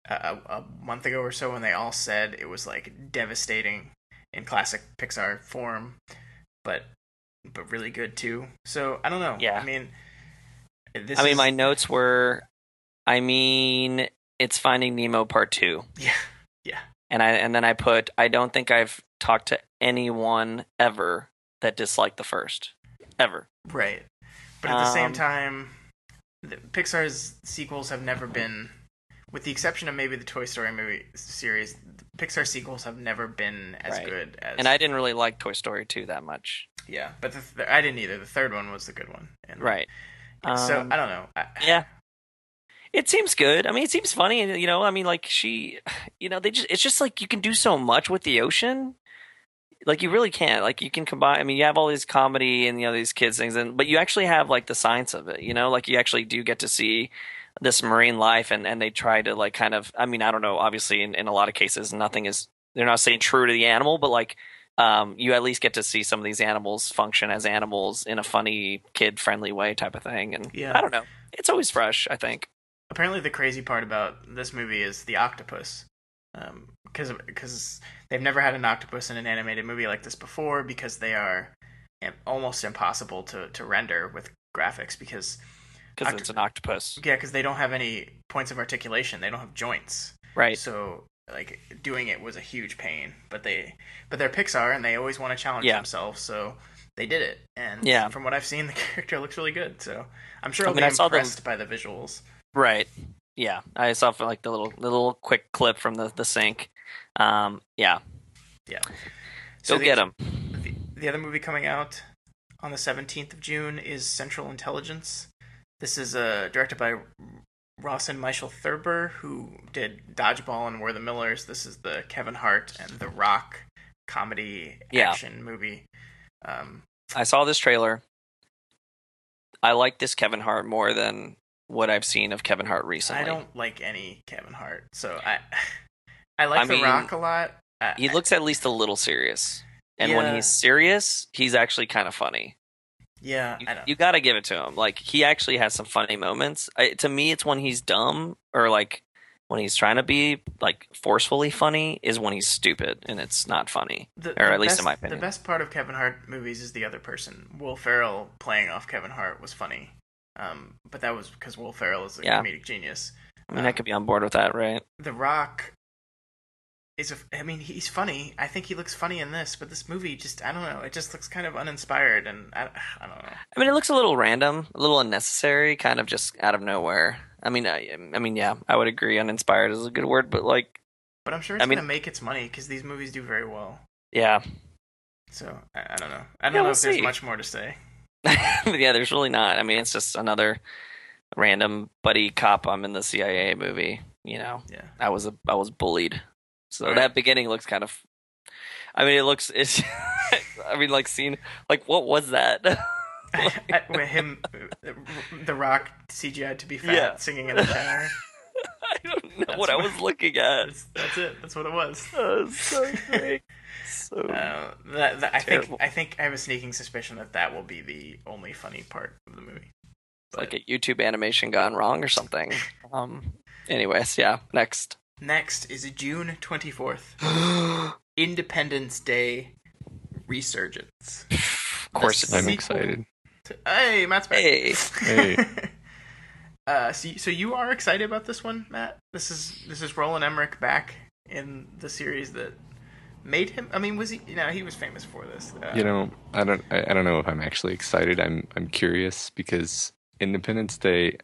B: a month ago or so, and they all said it was like devastating in classic Pixar form, but really good too. So I don't know.
D: Yeah.
B: My
D: notes were, it's Finding Nemo Part 2.
B: Yeah.
D: And then I put, I don't think I've talked to anyone ever that disliked the first. Ever.
B: Right. But at the same time, Pixar's sequels have never been, with the exception of maybe the Toy Story movie series, Pixar sequels have never been as good as...
D: And I didn't really like Toy Story 2 that much.
B: Yeah, but I didn't either. The third one was the good one.
D: Right.
B: So, I don't know.
D: Yeah. It seems good. I mean, it seems funny. Like it's just like you can do so much with the ocean. Like you really can. Like you can combine, you have all these comedy and, these kids things, but you actually have like the science of it, like you actually do get to see this marine life and they try to like kind of, I don't know, obviously in a lot of cases, they're not saying true to the animal, but like, you at least get to see some of these animals function as animals in a funny, kid-friendly way type of thing. And I don't know. It's always fresh, I think.
B: Apparently the crazy part about this movie is the octopus. Because they've never had an octopus in an animated movie like this before, because they are almost impossible to render with graphics because
D: it's an octopus.
B: Yeah, because they don't have any points of articulation. They don't have joints.
D: Right.
B: So like doing it was a huge pain, but they're Pixar and they always want to challenge themselves. So they did it. And
D: Yeah.
B: from what I've seen, the character looks really good. So I'm sure I'll
D: mean,
B: be
D: I saw them-
B: impressed by the visuals.
D: Right. Yeah. I saw for like the little quick clip from the sync. Yeah.
B: Yeah.
D: Go get him.
B: The other movie coming out on the 17th of June is Central Intelligence. This is directed by Ross and Michael Thurber, who did Dodgeball and We're the Millers. This is the Kevin Hart and The Rock comedy action movie.
D: I saw this trailer. I like this Kevin Hart more than what I've seen of Kevin Hart recently.
B: I don't like any Kevin Hart, so I like The Rock a lot.
D: He looks at least a little serious. And when he's serious, he's actually kind of funny.
B: Yeah, I know.
D: You got to give it to him. Like, he actually has some funny moments. To me, it's when he's dumb or like when he's trying to be like forcefully funny is when he's stupid and it's not funny. Or at least in my opinion.
B: The best part of Kevin Hart movies is the other person. Will Ferrell playing off Kevin Hart was funny. But that was because Will Ferrell is a comedic genius.
D: I mean, I could be on board with that, right?
B: The Rock he's funny. I think he looks funny in this, but this movie just, I don't know. It just looks kind of uninspired, and I don't know.
D: I mean, it looks a little random, a little unnecessary, kind of just out of nowhere. I mean, yeah, I would agree. Uninspired is a good word, but like.
B: But I'm sure it's going to make its money because these movies do very well.
D: Yeah.
B: So I don't know. I don't know if there's much more to say.
D: Yeah, there's really not. I mean, it's just another random buddy cop. I'm in the CIA movie. You know.
B: Yeah.
D: I was bullied. So that beginning looks kind of. I mean, it's. I mean, like what was that?
B: With him, The Rock CGI to be fat, singing in the shower.
D: I don't know what I was looking at.
B: That's it. That's what it was.
D: So great.
B: I think I have a sneaking suspicion that will be the only funny part of the movie.
D: It's like a YouTube animation gone wrong or something. Anyways, yeah.
B: Next is June 24th. Independence Day Resurgence.
D: Of course,
C: I'm excited.
B: Hey, Matt's back.
C: Hey.
B: So you are excited about this one, Matt? This is Roland Emmerich back in the series that made him. I mean, was he? He was famous for this.
C: I don't know if I'm actually excited. I'm curious because Independence Day,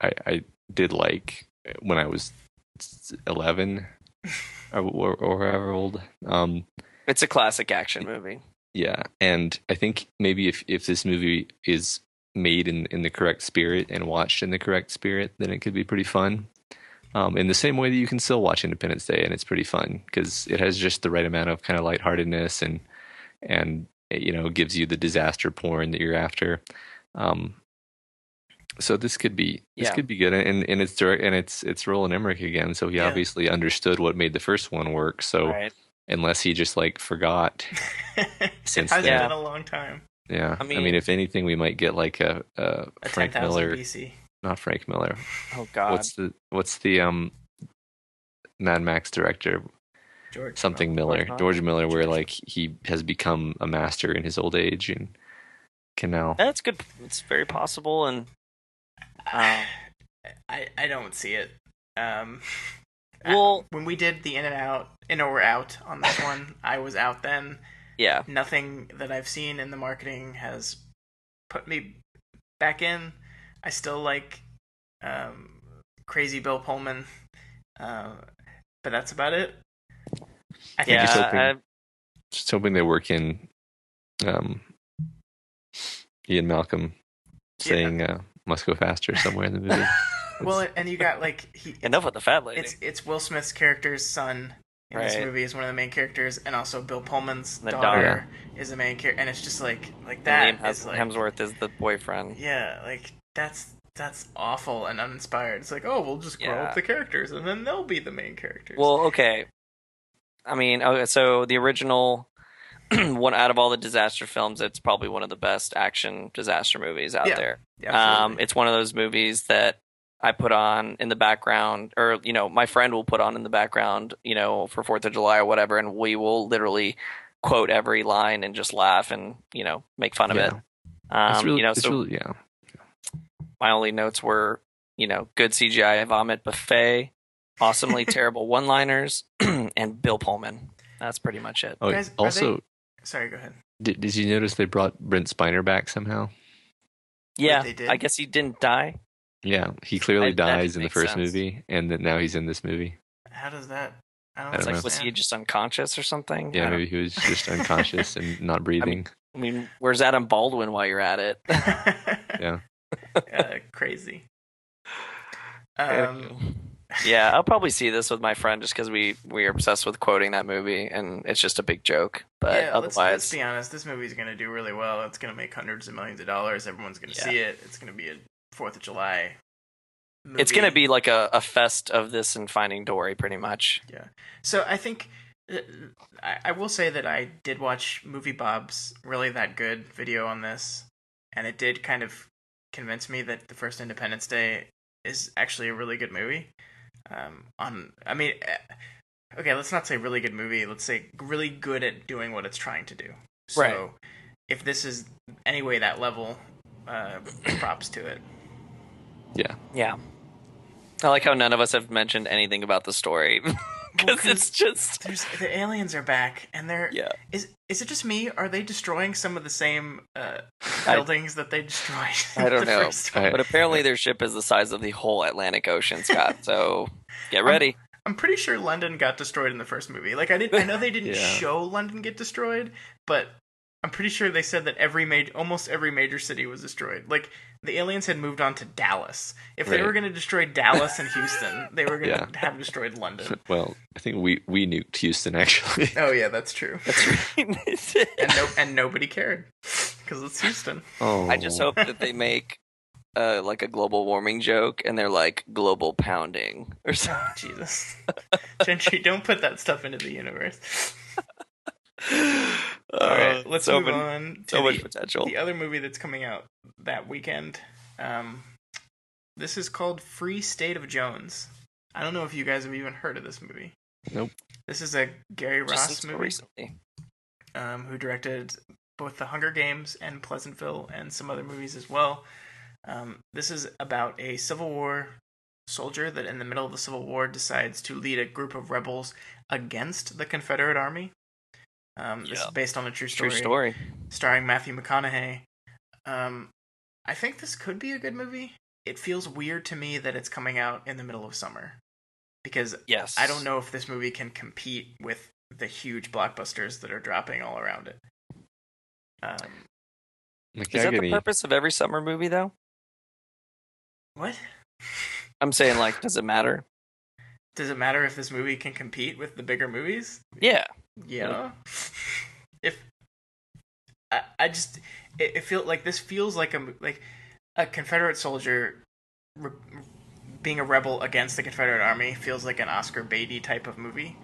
C: I did like when I was 11 or however old.
D: It's a classic action movie.
C: Yeah, and I think maybe if this movie is made in the correct spirit and watched in the correct spirit, then it could be pretty fun. In the same way that you can still watch Independence Day and it's pretty fun because it has just the right amount of kind of lightheartedness and gives you the disaster porn that you're after. So this could be good, and it's direct, and it's Roland Emmerich again. So he obviously understood what made the first one work. So unless he just like forgot,
B: since then, been a long time.
C: Yeah, I mean, if anything, we might get like a Frank Miller,
B: BC.
C: Not Frank Miller.
D: Oh God,
C: what's the Mad Max director? George Miller, where like he has become a master in his old age and can now.
D: That's good. It's very possible, and
B: I don't see it.
D: Well,
B: when we did the In or Out on this one, I was out then.
D: Yeah.
B: Nothing that I've seen in the marketing has put me back in. I still like Crazy Bill Pullman, but that's about it. I think
C: just hoping they work in Ian Malcolm saying "Must Go Faster" somewhere in the movie.
B: Well, and you got like
D: enough with the fat lady.
B: It's Will Smith's character's son in this movie is one of the main characters, and also Bill Pullman's daughter is the main character, and it's just like that.
D: Hemsworth is the boyfriend.
B: Yeah, like that's awful and uninspired. It's like, oh, we'll just grow up the characters, and then they'll be the main characters.
D: Well, okay. I mean, so the original one out of all the disaster films, it's probably one of the best action disaster movies out there.
B: Yeah,
D: it's one of those movies that I put on in the background, or my friend will put on in the background, for 4th of July or whatever, and we will literally quote every line and just laugh and make fun of it. My only notes were, good CGI vomit buffet, awesomely terrible one-liners, and Bill Pullman. That's pretty much it.
C: Oh,
B: Guys, sorry, go ahead.
C: Did you notice they brought Brent Spiner back somehow?
D: Yeah,
B: they did?
D: I guess he didn't die.
C: Yeah, he clearly
D: That
C: dies in the
D: makes
C: first
D: sense.
C: movie, and then now he's in this movie.
B: How does that? I don't
C: I don't know.
D: Like, was he just unconscious or something?
C: Yeah, maybe he was just unconscious and not breathing.
D: I mean, where's Adam Baldwin while you're at it?
C: Yeah.
B: Crazy.
D: Yeah, I'll probably see this with my friend just because we're obsessed with quoting that movie, and it's just a big joke. But
B: yeah,
D: otherwise,
B: let's be honest. This movie's gonna do really well. It's gonna make hundreds of millions of dollars. Everyone's gonna see it. It's gonna be a 4th of July movie.
D: It's gonna be like a fest of this and Finding Dory, pretty much.
B: Yeah. So I think I will say that I did watch Movie Bob's Really That Good video on this, and it did kind of convince me that the first Independence Day is actually a really good movie. Okay, let's not say really good movie. Let's say really good at doing what it's trying to do. So,
D: Right.
B: If this is anyway that level, props to it.
C: Yeah.
D: Yeah. I like how none of us have mentioned anything about the story because it's just
B: the aliens are back, and they're Is it just me? Are they destroying some of the same buildings that they destroyed?
D: I don't know,
B: But
D: but apparently their ship is the size of the whole Atlantic Ocean, Scott. So get ready.
B: I'm pretty sure London got destroyed in the first movie. Like I know they didn't show London get destroyed, but I'm pretty sure they said that almost every major city was destroyed. Like the aliens had moved on to Dallas. If they were going to destroy Dallas and Houston, they were going to have destroyed London.
C: Well, I think we nuked Houston actually.
B: Oh yeah, that's true.
D: That's right.
B: and nobody cared because it's Houston.
C: Oh.
D: I just hope that they make like a global warming joke, and they're like global pounding or something.
B: Oh, Jesus, Gentry, don't put that stuff into the universe. All right, let's move on to
D: much potential.
B: The other movie that's coming out that weekend. This is called Free State of Jones. I don't know if you guys have even heard of this movie.
C: Nope.
B: This is a Gary Ross
D: Just
B: movie.
D: recently.
B: Who directed both The Hunger Games and Pleasantville and some other movies as well. This is about a Civil War soldier that in the middle of the Civil War decides to lead a group of rebels against the Confederate Army. This is based on a true story. Starring Matthew McConaughey. I think this could be a good movie. It feels weird to me that it's coming out in the middle of summer. Because I don't know if this movie can compete with the huge blockbusters that are dropping all around it.
D: Is that the purpose of every summer movie, though?
B: What?
D: I'm saying, like, does it matter?
B: Does it matter if this movie can compete with the bigger movies?
D: Yeah.
B: Yeah. If it feels like this feels like a Confederate soldier being a rebel against the Confederate Army feels like an Oscar Beatty type of movie.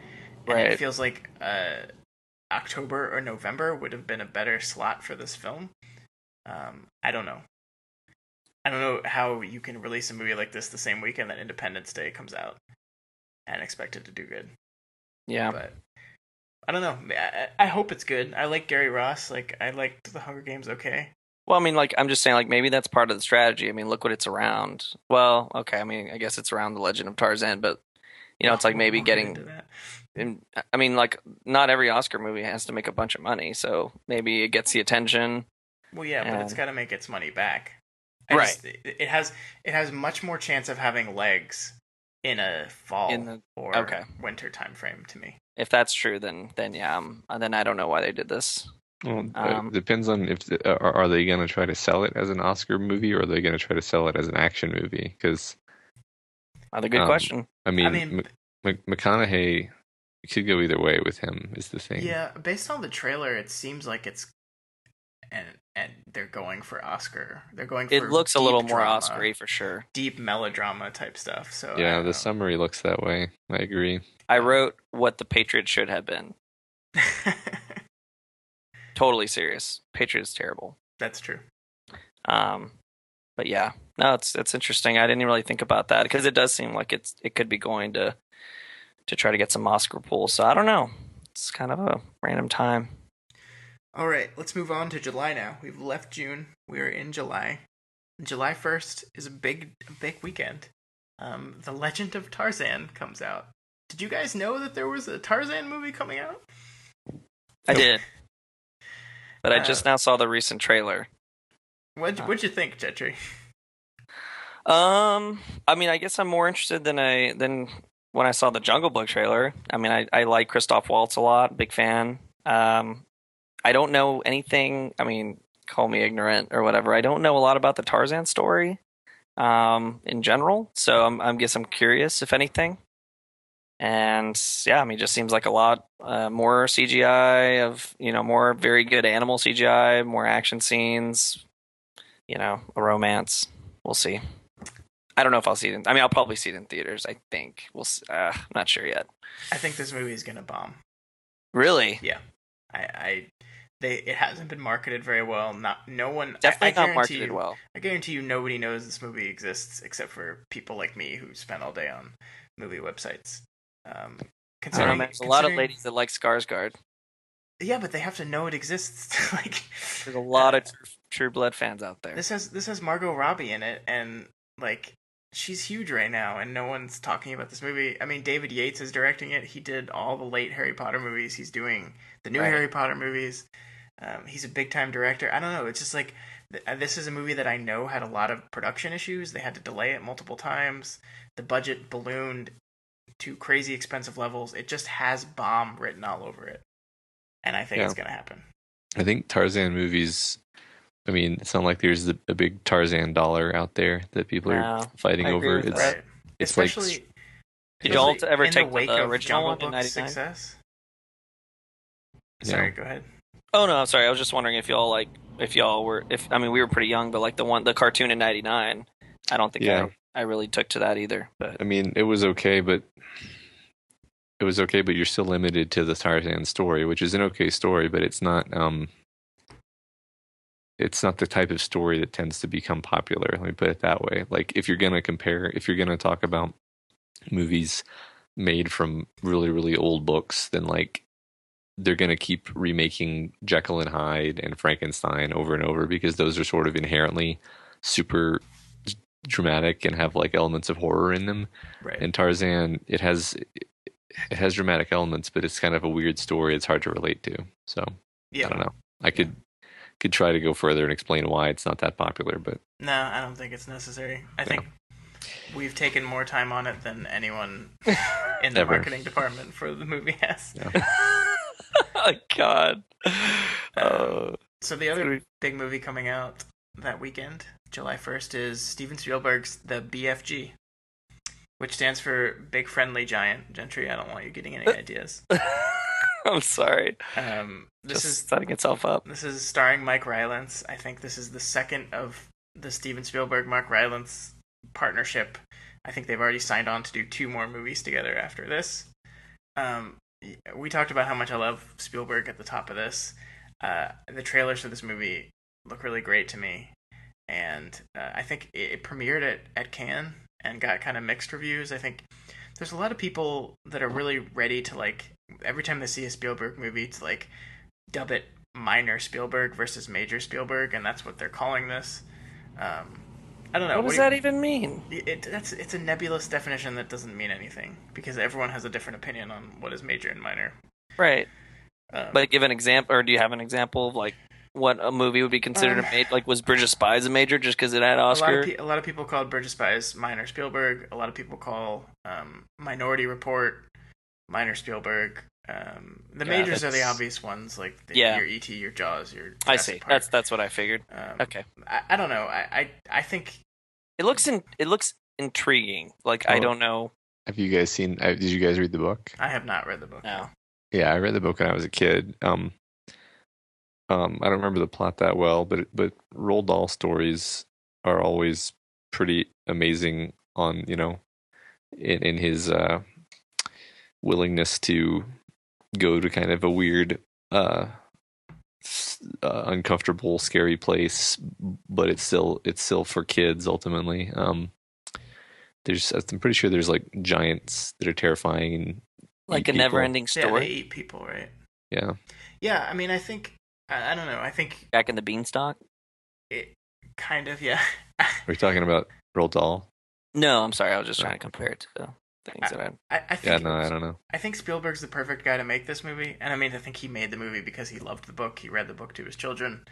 B: And
D: Right.
B: It feels like October or November would have been a better slot for this film. I don't know. I don't know how you can release a movie like this the same weekend that Independence Day comes out and expect it to do good.
D: Yeah.
B: But I don't know. I hope it's good. I like Gary Ross. Like I liked The Hunger Games. Okay.
D: Well, I mean, like, I'm just saying, like, maybe that's part of the strategy. I mean, look what it's around. Well, okay. I mean, I guess it's around The Legend of Tarzan, but it's like maybe getting. I mean, like, not every Oscar movie has to make a bunch of money, so maybe it gets the attention.
B: Well, yeah, but it's got to make its money back. It has much more chance of having legs in a fall or winter time frame to me.
D: If that's true, then yeah, then I don't know why they did this.
C: Well, it depends on if are they going to try to sell it as an Oscar movie or are they going to try to sell it as an action movie? Because
D: that's a good question.
C: I mean McConaughey could go either way with him. Is the thing?
B: Yeah, based on the trailer, it seems like it's and they're going for Oscar. They're going for
D: it looks a little more
B: drama,
D: Oscar-y for sure.
B: Deep melodrama type stuff. So
C: yeah, the summary looks that way. I agree.
D: I wrote what the Patriots should have been. Totally serious. Patriots terrible.
B: That's true.
D: But yeah, no, it's interesting. I didn't really think about that because it does seem like it could be going to try to get some Oscar pools. So I don't know. It's kind of a random time.
B: All right, let's move on to July now. We've left June. We are in July. July 1st is a big weekend. The Legend of Tarzan comes out. Did you guys know that there was a Tarzan movie coming out?
D: I did. but I just now saw the recent trailer.
B: What'd you think, Gentry?
D: I mean, I guess I'm more interested than when I saw the Jungle Book trailer. I mean, I like Christoph Waltz a lot, big fan. I don't know anything. I mean, call me ignorant or whatever. I don't know a lot about the Tarzan story, in general. So I guess I'm curious, if anything. And yeah, I mean, it just seems like a lot more CGI more very good animal CGI, more action scenes, a romance. We'll see. I don't know if I'll see it. I mean, I'll probably see it in theaters. I think we'll. I'm not sure yet.
B: I think this movie is gonna bomb.
D: Really?
B: Yeah. It hasn't been marketed very well. No one.
D: Definitely not marketed well.
B: I guarantee you, nobody knows this movie exists except for people like me who spend all day on movie websites.
D: There's a lot of ladies that like Skarsgård.
B: Yeah, but they have to know it exists.
D: There's a lot of True Blood fans out there.
B: This has Margot Robbie in it, and she's huge right now, and no one's talking about this movie. I mean, David Yates is directing it. He did all the late Harry Potter movies. He's doing the new Harry Potter movies. He's a big time director. I don't know. It's just this is a movie that I know had a lot of production issues. They had to delay it multiple times. The budget ballooned to crazy expensive levels. It just has bomb written all over it. And I think it's going to happen.
C: I think Tarzan movies, I mean, it's not like there's a big Tarzan dollar out there that people are fighting over.
B: It's right. Especially,
D: did y'all ever take
B: the
D: original one in 99?
B: Success? Sorry, go ahead.
D: Oh no, I'm sorry. I was just wondering if y'all we were pretty young, but the cartoon in 99, I don't think I really took to that either. But
C: I mean, it was okay, but you're still limited to the Tarzan story, which is an okay story, but it's not the type of story that tends to become popular. Let me put it that way. Like, if you're going to talk about movies made from really, really old books, then they're going to keep remaking Jekyll and Hyde and Frankenstein over and over because those are sort of inherently super dramatic and have elements of horror in them.
B: Right.
C: And Tarzan, it has dramatic elements, but it's kind of a weird story. It's hard to relate to. So I don't know. I could try to go further and explain why it's not that popular, but
B: no, I don't think it's necessary. I think we've taken more time on it than anyone in the marketing department for the movie has.
C: Yeah.
D: Oh God.
B: So the other big movie coming out that weekend, July 1st, is Steven Spielberg's The BFG, which stands for Big Friendly Giant. Gentry, I don't want you getting any ideas.
D: I'm sorry.
B: This is
D: setting itself up.
B: This is starring Mike Rylance. I think this is the second of the Steven Spielberg-Mark Rylance partnership. I think they've already signed on to do 2 more movies together after this. We talked about how much I love Spielberg at the top of this. The trailers for this movie look really great to me. And I think it premiered at Cannes and got kind of mixed reviews. I think there's a lot of people that are really ready to every time they see a Spielberg movie to dub it minor Spielberg versus major Spielberg, and that's what they're calling this. I don't know.
D: What does that even mean?
B: It's a nebulous definition that doesn't mean anything because everyone has a different opinion on what is major and minor.
D: Right. But give an example, or do you have an example of what a movie would be considered a major? Was Bridge of Spies a major just because it had Oscar?
B: A lot of people called Bridge of Spies minor Spielberg. A lot of people call Minority Report minor Spielberg. The majors are the obvious ones, your E.T., your Jaws, your Jurassic
D: I see.
B: Park.
D: That's what I figured. Okay.
B: I don't know. I think
D: it looks intriguing. I don't know.
C: Have you guys seen? Did you guys read the book?
B: I have not read the book.
D: No.
C: Yeah, I read the book when I was a kid. I don't remember the plot that well, but Roald Dahl stories are always pretty amazing. In his willingness to go to kind of a weird, uncomfortable, scary place, but it's still for kids ultimately. I'm pretty sure there's giants that are terrifying.
D: Like a never-ending story.
B: Yeah, they eat people, right?
C: Yeah.
B: Yeah, I mean, I think I don't know. I think
D: Jack and the Beanstalk.
B: It kind of, yeah.
C: Are we talking about Roald Dahl?
D: No, I'm sorry. I was just trying to compare it to. things that
B: I think
C: I don't know.
B: I think Spielberg's the perfect guy to make this movie, and I mean, I think he made the movie because he loved the book. He read the book to his children,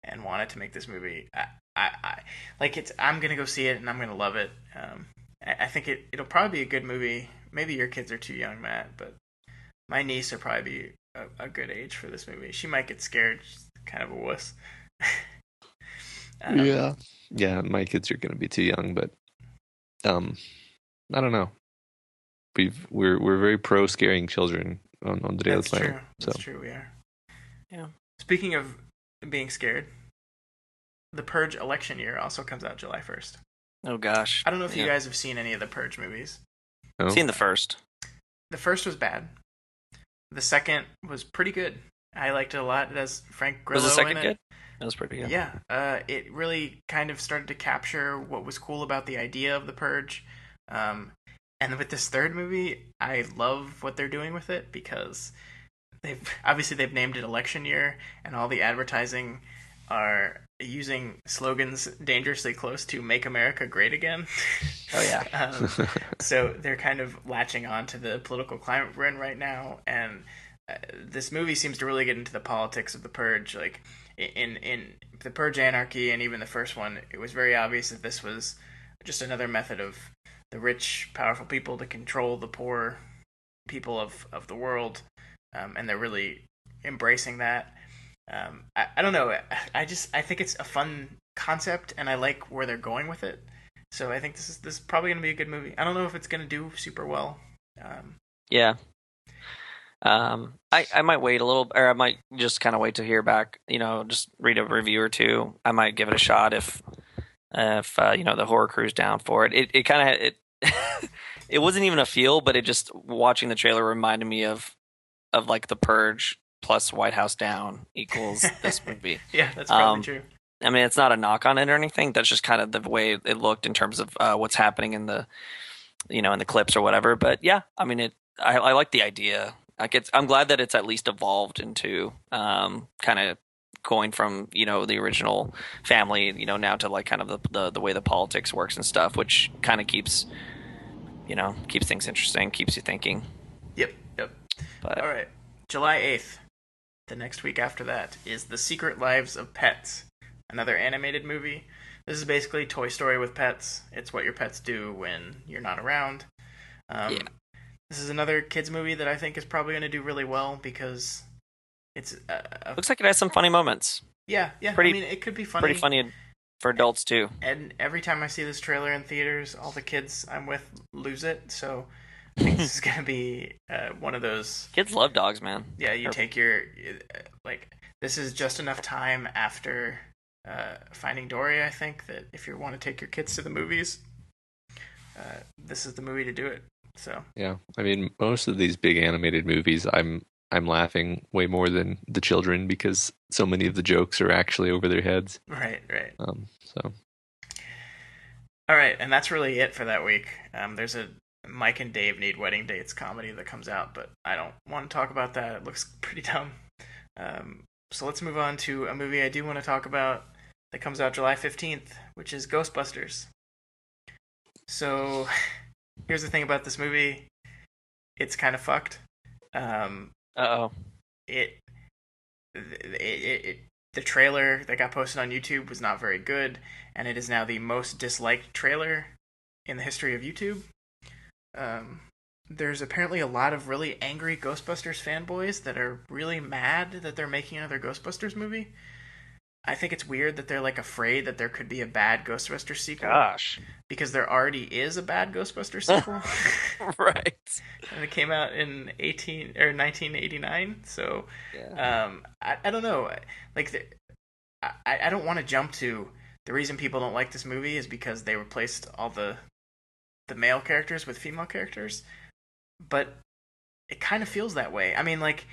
B: and wanted to make this movie. I like it's. I'm gonna go see it, and I'm gonna love it. I think it'll probably be a good movie. Maybe your kids are too young, Matt, but my niece will probably be a good age for this movie. She might get scared. She's kind of a wuss.
C: Yeah. My kids are gonna be too young, but I don't know. We're very pro scaring children on the Daly Planet.
B: True. That's true. We are.
D: Yeah.
B: Speaking of being scared, The Purge election year also comes out July 1st.
D: Oh gosh.
B: I don't know if you guys have seen any of the Purge movies.
C: No?
D: Seen the first.
B: The first was bad. The second was pretty good. I liked it a lot. It has Frank Grillo
D: Was the second
B: in it.
D: good? That was pretty good.
B: Yeah. It really kind of started to capture what was cool about the idea of the Purge. And with this third movie, I love what they're doing with it because they've named it election year, and all the advertising are using slogans dangerously close to "Make America Great Again."
D: Oh yeah.
B: So they're kind of latching on to the political climate we're in right now, and this movie seems to really get into the politics of the Purge. Like in the Purge Anarchy, and even the first one, it was very obvious that this was just another method of the rich, powerful people to control the poor people of the world, and they're really embracing that. I don't know. I think it's a fun concept, and I like where they're going with it. So I think this is probably going to be a good movie. I don't know if it's going to do super well.
D: Yeah. I might wait a little, or I might just kind of wait to hear back. Just read a review or two. I might give it a shot if the horror crew's down for it. It kind of it wasn't even a feel, but it just watching the trailer reminded me of like The Purge plus White House Down equals this movie.
B: Yeah, that's probably true.
D: I mean, it's not a knock on it or anything. That's just kind of the way it looked in terms of what's happening in the in the clips or whatever. But yeah, I mean, I like the idea. I'm glad that it's at least evolved into kind of going from the original family now to like kind of the way the politics works and stuff, which kind of keeps things interesting, keeps you thinking.
B: Yep.
D: But
B: all right, July 8th, the next week after that, is The Secret Lives of Pets, another animated movie. This is basically Toy Story with pets. It's what your pets do when you're not around.
D: Yeah.
B: This is another kids movie that I think is probably going to do really well because it's
D: looks like it has some funny moments.
B: Yeah. I mean, it could be funny.
D: Pretty funny for adults too.
B: And every time I see this trailer in theaters, all the kids I'm with lose it. So I think this is going to be one of those.
D: Kids love dogs, man.
B: Yeah, you take your this is just enough time after Finding Dory. I think that if you want to take your kids to the movies, this is the movie to do it. So
C: yeah, I mean, most of these big animated movies, I'm laughing way more than the children because so many of the jokes are actually over their heads.
B: Right.
C: So.
B: All right, and that's really it for that week. There's a Mike and Dave Need Wedding Dates comedy that comes out, but I don't want to talk about that. It looks pretty dumb. So let's move on to a movie I do want to talk about that comes out July 15th, which is Ghostbusters. So here's the thing about this movie. It's kind of fucked.
D: Uh-oh.
B: The trailer that got posted on YouTube was not very good, and it is now the most disliked trailer in the history of YouTube. There's apparently a lot of really angry Ghostbusters fanboys that are really mad that they're making another Ghostbusters movie. I think it's weird that they're like afraid that there could be a bad Ghostbusters sequel.
D: Gosh.
B: Because there already is a bad Ghostbusters sequel.
D: Right.
B: And it came out in 1989. So
D: yeah.
B: I don't know. Like I don't want to jump to the reason people don't like this movie is because they replaced all the male characters with female characters. But it kind of feels that way. I mean, like,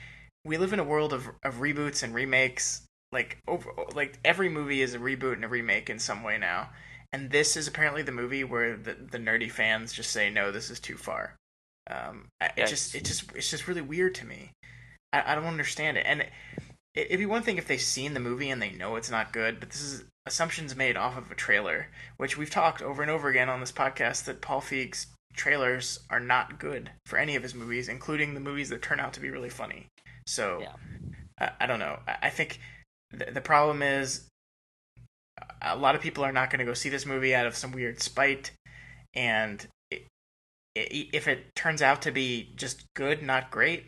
B: we live in a world of reboots and remakes. Like every movie is a reboot and a remake in some way now. And this is apparently the movie where the nerdy fans just say, no, this is too far. It's just really weird to me. I don't understand it. And it'd be one thing if they've seen the movie and they know it's not good, but this is assumptions made off of a trailer, which we've talked over and over again on this podcast that Paul Feig's trailers are not good for any of his movies, including the movies that turn out to be really funny. So I don't know. I think the problem is a lot of people are not going to go see this movie out of some weird spite, and if it turns out to be just good, not great,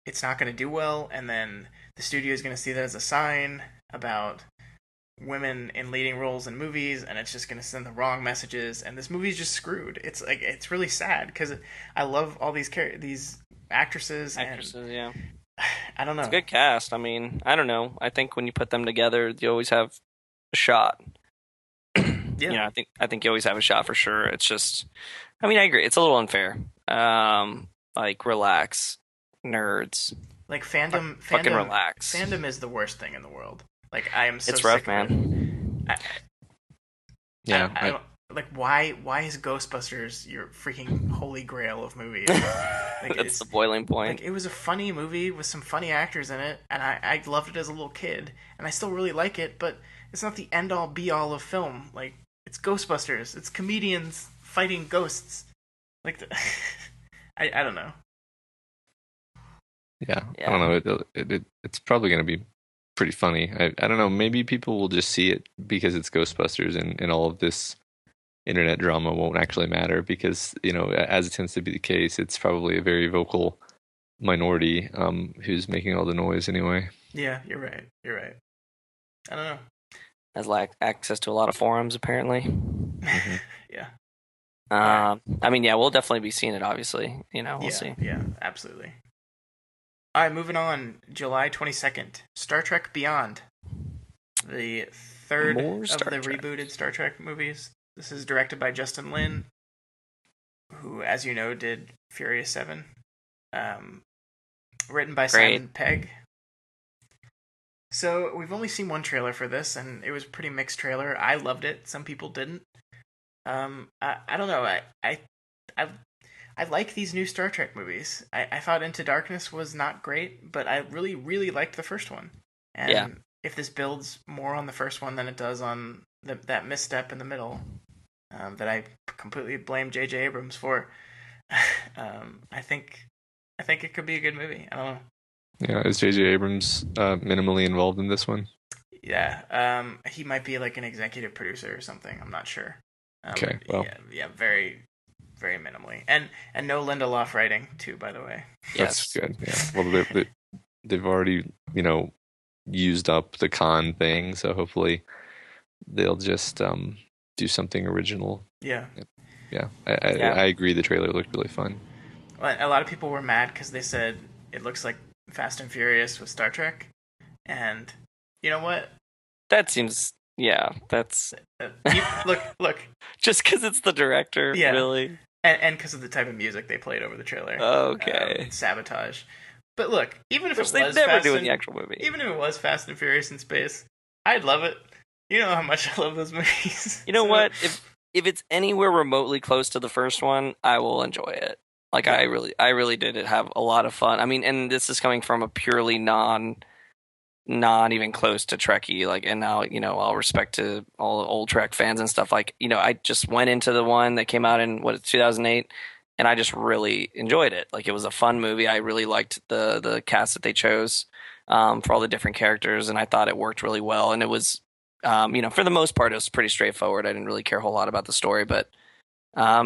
B: it's not going to do well, and then the studio is going to see that as a sign about women in leading roles in movies, and it's just going to send the wrong messages, and this movie's just screwed. It's really sad because I love all these actresses,
D: yeah.
B: I don't know.
D: It's a good cast. I mean, I don't know. I think when you put them together, you always have a shot.
B: Yeah.
D: You know, I think you always have a shot for sure. It's just, I mean, I agree. It's a little unfair. Like, relax, nerds.
B: Like fucking
D: relax.
B: Fandom is the worst thing in the world. Like, I am so
D: it's rough,
B: sick
D: man.
B: of it. I don't, like, why is Ghostbusters your freaking holy grail of movies? Like,
D: That's the boiling point.
B: Like, it was a funny movie with some funny actors in it, and I loved it as a little kid, and I still really like it, but it's not the end-all be-all of film. Like, it's Ghostbusters. It's comedians fighting ghosts. Like, I don't know.
C: Yeah, I don't know. It's probably going to be pretty funny. I don't know. Maybe people will just see it because it's Ghostbusters, and all of this internet drama won't actually matter because, you know, as it tends to be the case, it's probably a very vocal minority who's making all the noise anyway.
B: Yeah, you're right. I don't know.
D: Has access to a lot of forums, apparently.
B: Mm-hmm. Yeah.
D: I mean, yeah, we'll definitely be seeing it, obviously. You know, we'll see.
B: Yeah, absolutely. All right, moving on. July 22nd, Star Trek Beyond. The third of the rebooted Star Trek movies. This is directed by Justin Lin, who, as you know, did Furious 7. Written by Simon Pegg. So we've only seen one trailer for this, and it was a pretty mixed trailer. I loved it. Some people didn't. I don't know. I like these new Star Trek movies. I thought Into Darkness was not great, but I really, really liked the first one. And if this builds more on the first one than it does on that misstep in the middle, that I completely blame J.J. Abrams for, I think it could be a good movie. I don't know.
C: Yeah, is J.J. Abrams minimally involved in this one?
B: Yeah, he might be like an executive producer or something. I'm not sure.
C: Okay, well,
B: yeah, very, very minimally, and no Lindelof writing too, by the way.
C: That's good. Yeah, well, they've already, you know, used up the Khan thing, so hopefully they'll just do something original.
B: Yeah.
C: I agree. The trailer looked really fun.
B: Well, a lot of people were mad because they said it looks like Fast and Furious with Star Trek, and you know what?
D: That seems, that's
B: look.
D: Just because it's the director, really,
B: and because of the type of music they played over the trailer.
D: Okay,
B: Sabotage. But look, even if
D: they never do in the actual movie,
B: even if it was Fast and Furious in space, I'd love it. You know how much I love those movies.
D: You know what? If it's anywhere remotely close to the first one, I will enjoy it. Like, I really did have a lot of fun. I mean, and this is coming from a purely not even close to Trekkie, like, and now, you know, all respect to all the old Trek fans and stuff, like, you know, I just went into the one that came out in 2008, and I just really enjoyed it. Like, it was a fun movie. I really liked the cast that they chose for all the different characters, and I thought it worked really well. And it was, you know, for the most part, it was pretty straightforward. I didn't really care a whole lot about the story, but I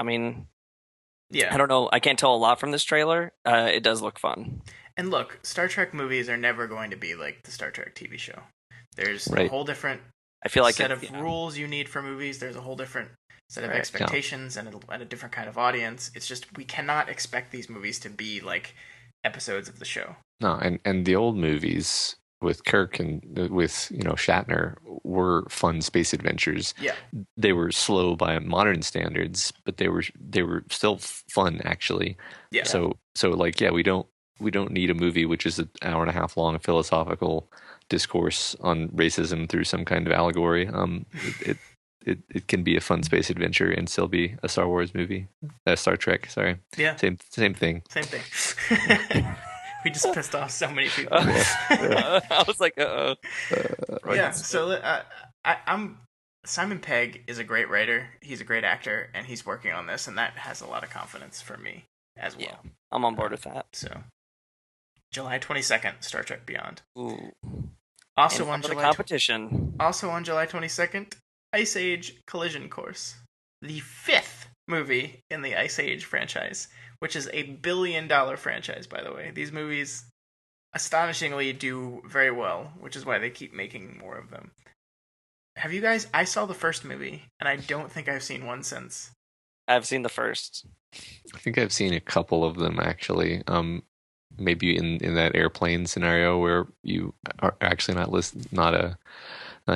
D: mean, I don't know. I can't tell a lot from this trailer. It does look fun.
B: And look, Star Trek movies are never going to be like the Star Trek TV show. There's a whole different set of rules you need for movies. There's a whole different set of expectations and a different kind of audience. It's just we cannot expect these movies to be like episodes of the show.
C: No, and the old movies with Kirk and with, you know, Shatner were fun space adventures.
B: Yeah,
C: they were slow by modern standards, but they were still fun, actually.
B: Yeah.
C: So like, yeah, we don't need a movie which is an hour and a half long philosophical discourse on racism through some kind of allegory. It can be a fun space adventure and still be a Star Wars movie, Star Trek. Sorry.
B: Yeah.
C: Same thing.
B: Same thing. We just pissed off so many people.
D: I was like,
B: Yeah. So I'm Simon Pegg is a great writer. He's a great actor, and he's working on this, and that has a lot of confidence for me as well.
D: Yeah, I'm on board with that.
B: So, July 22nd, Star Trek Beyond.
D: Ooh.
B: Also
D: And
B: on
D: for the
B: July
D: competition.
B: Also on July 22nd, Ice Age Collision Course, the 5th movie in the Ice Age franchise, which is a $1 billion franchise, by the way. These movies astonishingly do very well, which is why they keep making more of them. Have you guys... I saw the first movie, and I don't think I've seen one since.
D: I've seen the first.
C: I think I've seen a couple of them, actually. Maybe in that airplane scenario where you are actually not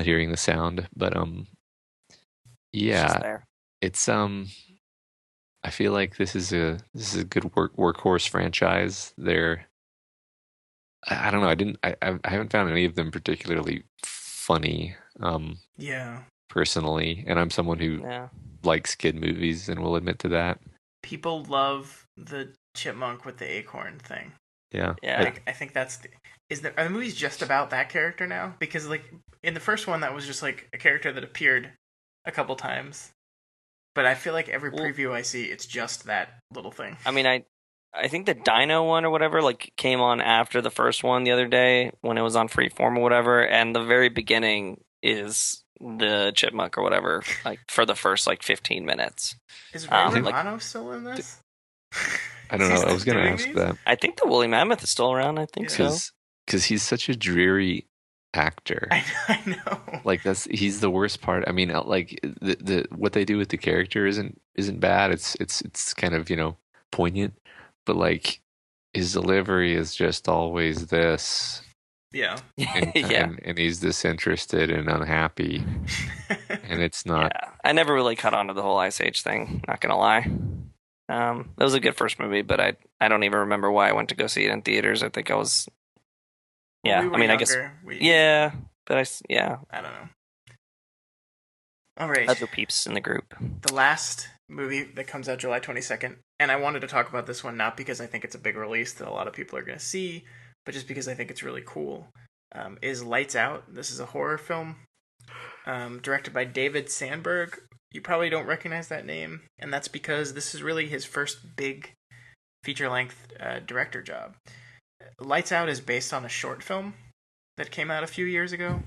C: hearing the sound, but yeah, it's I feel like this is a good workhorse franchise. I don't know. I haven't found any of them particularly funny.
B: Yeah.
C: Personally, and I'm someone who likes kid movies and will admit to that.
B: People love the chipmunk with the acorn thing.
C: Yeah.
B: I think that's are the movies just about that character now? Because like in the first one, that was just like a character that appeared a couple times, but I feel like every preview I see, it's just that little thing.
D: I mean, I think the Dino one or whatever like came on after the first one the other day when it was on Freeform or whatever, and the very beginning is the chipmunk or whatever, like for the first like 15 minutes.
B: Is Ray Romano still in this?
C: I don't know. I was going to ask that.
D: I think the woolly mammoth is still around. I think so.
C: Because he's such a dreary actor.
B: I know.
C: Like he's the worst part. I mean, like the what they do with the character isn't bad. It's kind of, you know, poignant, but like his delivery is just always this.
B: Yeah.
C: And he's disinterested and unhappy. And it's not.
D: Yeah. I never really caught on to the whole Ice Age thing, not gonna lie. It was a good first movie, but I don't even remember why I went to go see it in theaters. I think I was I mean, younger. I guess but
B: I don't know. All right.
D: Other peeps in the group.
B: The last movie that comes out July 22nd, and I wanted to talk about this one not because I think it's a big release that a lot of people are going to see, but just because I think it's really cool, is Lights Out. This is a horror film directed by David Sandberg. You probably don't recognize that name, and that's because this is really his first big feature-length director job. Lights Out is based on a short film that came out a few years ago,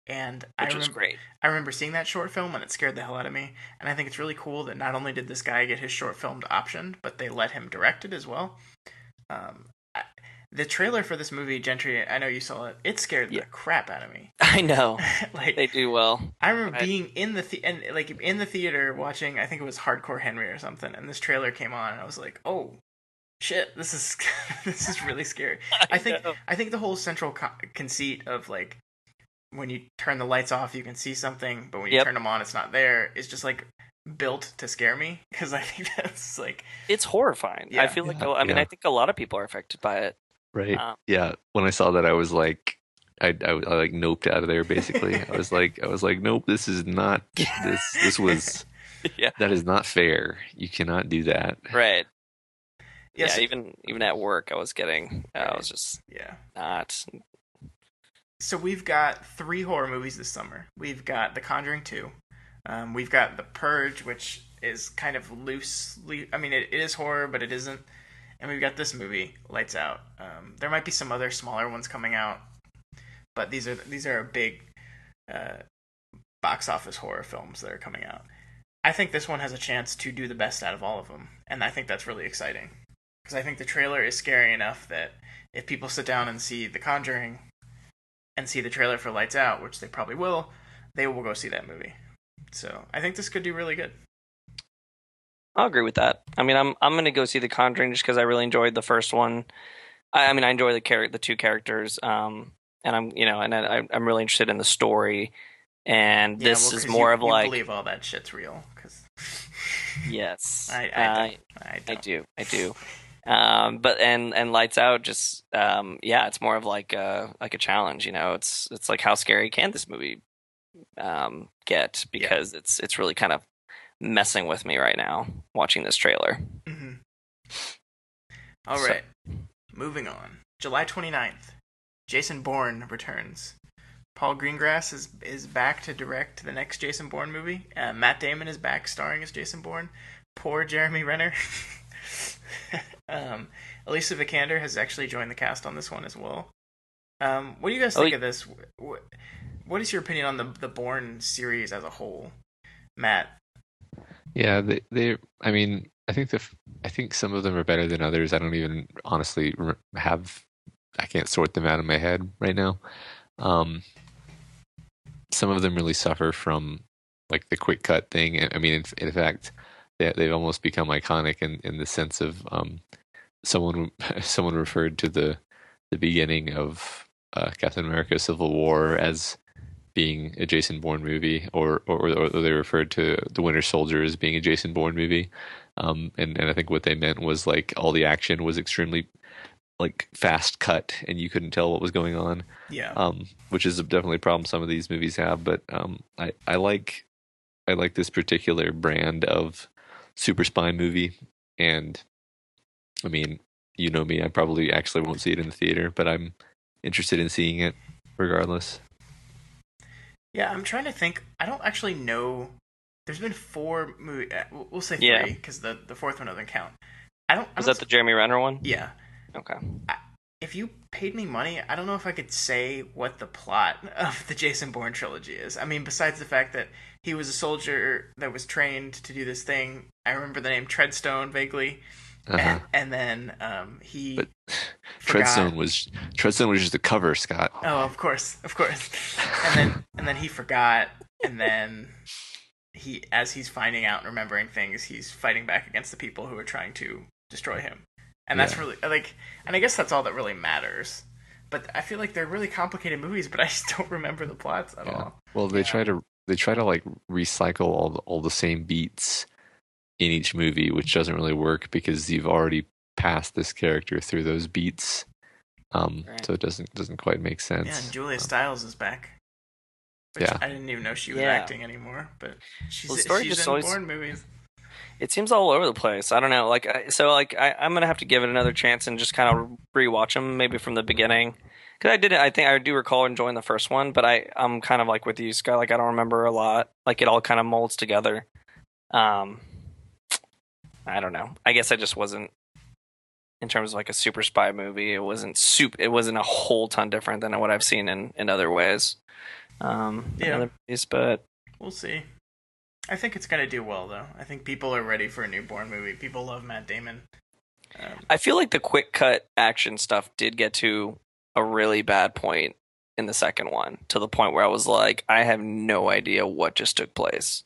B: and
D: which was great.
B: I remember seeing that short film, and it scared the hell out of me, and I think it's really cool that not only did this guy get his short film optioned, but they let him direct it as well. The trailer for this movie, Gentry, I know you saw it. It scared the crap out of me.
D: I know.
B: Like
D: they do well.
B: I remember being in the theater watching. I think it was Hardcore Henry or something, and this trailer came on, and I was like, "Oh, shit! This is really scary." I think the whole central conceit of like when you turn the lights off, you can see something, but when you turn them on, it's not there. Is just like built to scare me because I think that's like
D: it's horrifying. Yeah. I feel like I mean I think a lot of people are affected by it.
C: Right. Yeah. When I saw that, I was like, I like noped out of there. Basically, I was like, nope. This is not. This was. That is not fair. You cannot do that.
D: Right.
B: Yes.
D: Yeah. Even at work, I was getting. I was just. Not.
B: So we've got 3 horror movies this summer. We've got The Conjuring 2. We've got The Purge, which is kind of loosely. I mean, it is horror, but it isn't. And we've got this movie, Lights Out. There might be some other smaller ones coming out, but these are big box office horror films that are coming out. I think this one has a chance to do the best out of all of them, and I think that's really exciting. Because I think the trailer is scary enough that if people sit down and see The Conjuring and see the trailer for Lights Out, which they probably will, they will go see that movie. So I think this could do really good.
D: I'll agree with that. I mean, I'm going to go see The Conjuring just because I really enjoyed the first one. I mean, I enjoy the 2 characters, and I'm really interested in the story. And this is more of like,
B: you believe all that shit's real, because
D: yes,
B: I
D: do. But and Lights Out just it's more of like a challenge. You know, it's like how scary can this movie get, because it's really kind of messing with me right now watching this trailer.
B: Mm-hmm. All right, moving on. July 29th, Jason Bourne returns Paul Greengrass is back to direct the next Jason Bourne movie. Matt Damon is back starring as Jason Bourne. Poor Jeremy Renner. Alicia Vikander has actually joined the cast on this one as well. What do you guys think of this? What is your opinion on the Bourne series as a whole, Matt?
C: Yeah, I mean, I think some of them are better than others. I don't even honestly I can't sort them out in my head right now. Some of them really suffer from like the quick cut thing. I mean, in fact, they've almost become iconic in the sense of someone referred to the beginning of Captain America: Civil War as being a Jason Bourne movie, or they referred to The Winter Soldier as being a Jason Bourne movie. And I think what they meant was like all the action was extremely like fast cut and you couldn't tell what was going on.
B: Yeah.
C: Which is definitely a problem some of these movies have, but I like this particular brand of super spy movie. And I mean, you know me, I probably actually won't see it in the theater, but I'm interested in seeing it regardless.
B: Yeah, I'm trying to think. I don't actually know. There's been 4 movies. We'll say 3
D: Yeah.
B: because the fourth one doesn't count.
D: Was that the Jeremy Renner one?
B: Yeah.
D: Okay.
B: If you paid me money, I don't know if I could say what the plot of the Jason Bourne trilogy is. I mean, besides the fact that he was a soldier that was trained to do this thing. I remember the name Treadstone vaguely.
C: Uh-huh.
B: And then he
C: But
B: forgot.
C: Treadstone was just a cover, Scott.
B: Oh, of course. And then he forgot, and then as he's finding out and remembering things, he's fighting back against the people who are trying to destroy him. And that's really like, and I guess that's all that really matters. But I feel like they're really complicated movies, but I just don't remember the plots at all.
C: Well, they try to like recycle all the same beats in each movie, which doesn't really work because you've already passed this character through those beats.
D: Right.
C: So it doesn't quite make sense.
B: Yeah, and Julia Stiles is back. Which I didn't even know she was acting anymore, but she's in Bourne movies.
D: It seems all over the place. I don't know. I'm gonna have to give it another chance and just kind of rewatch them, maybe from the beginning. Because I think I do recall enjoying the first one, but I'm kind of like with you, Scott. Like I don't remember a lot. Like it all kind of molds together. I don't know. I guess I just wasn't, in terms of like a super spy movie. It wasn't a whole ton different than what I've seen in other ways. Other movies, but
B: we'll see. I think it's going to do well, though. I think people are ready for a new Bourne movie. People love Matt Damon.
D: I feel like the quick cut action stuff did get to a really bad point in the second one, to the point where I was like, I have no idea what just took place.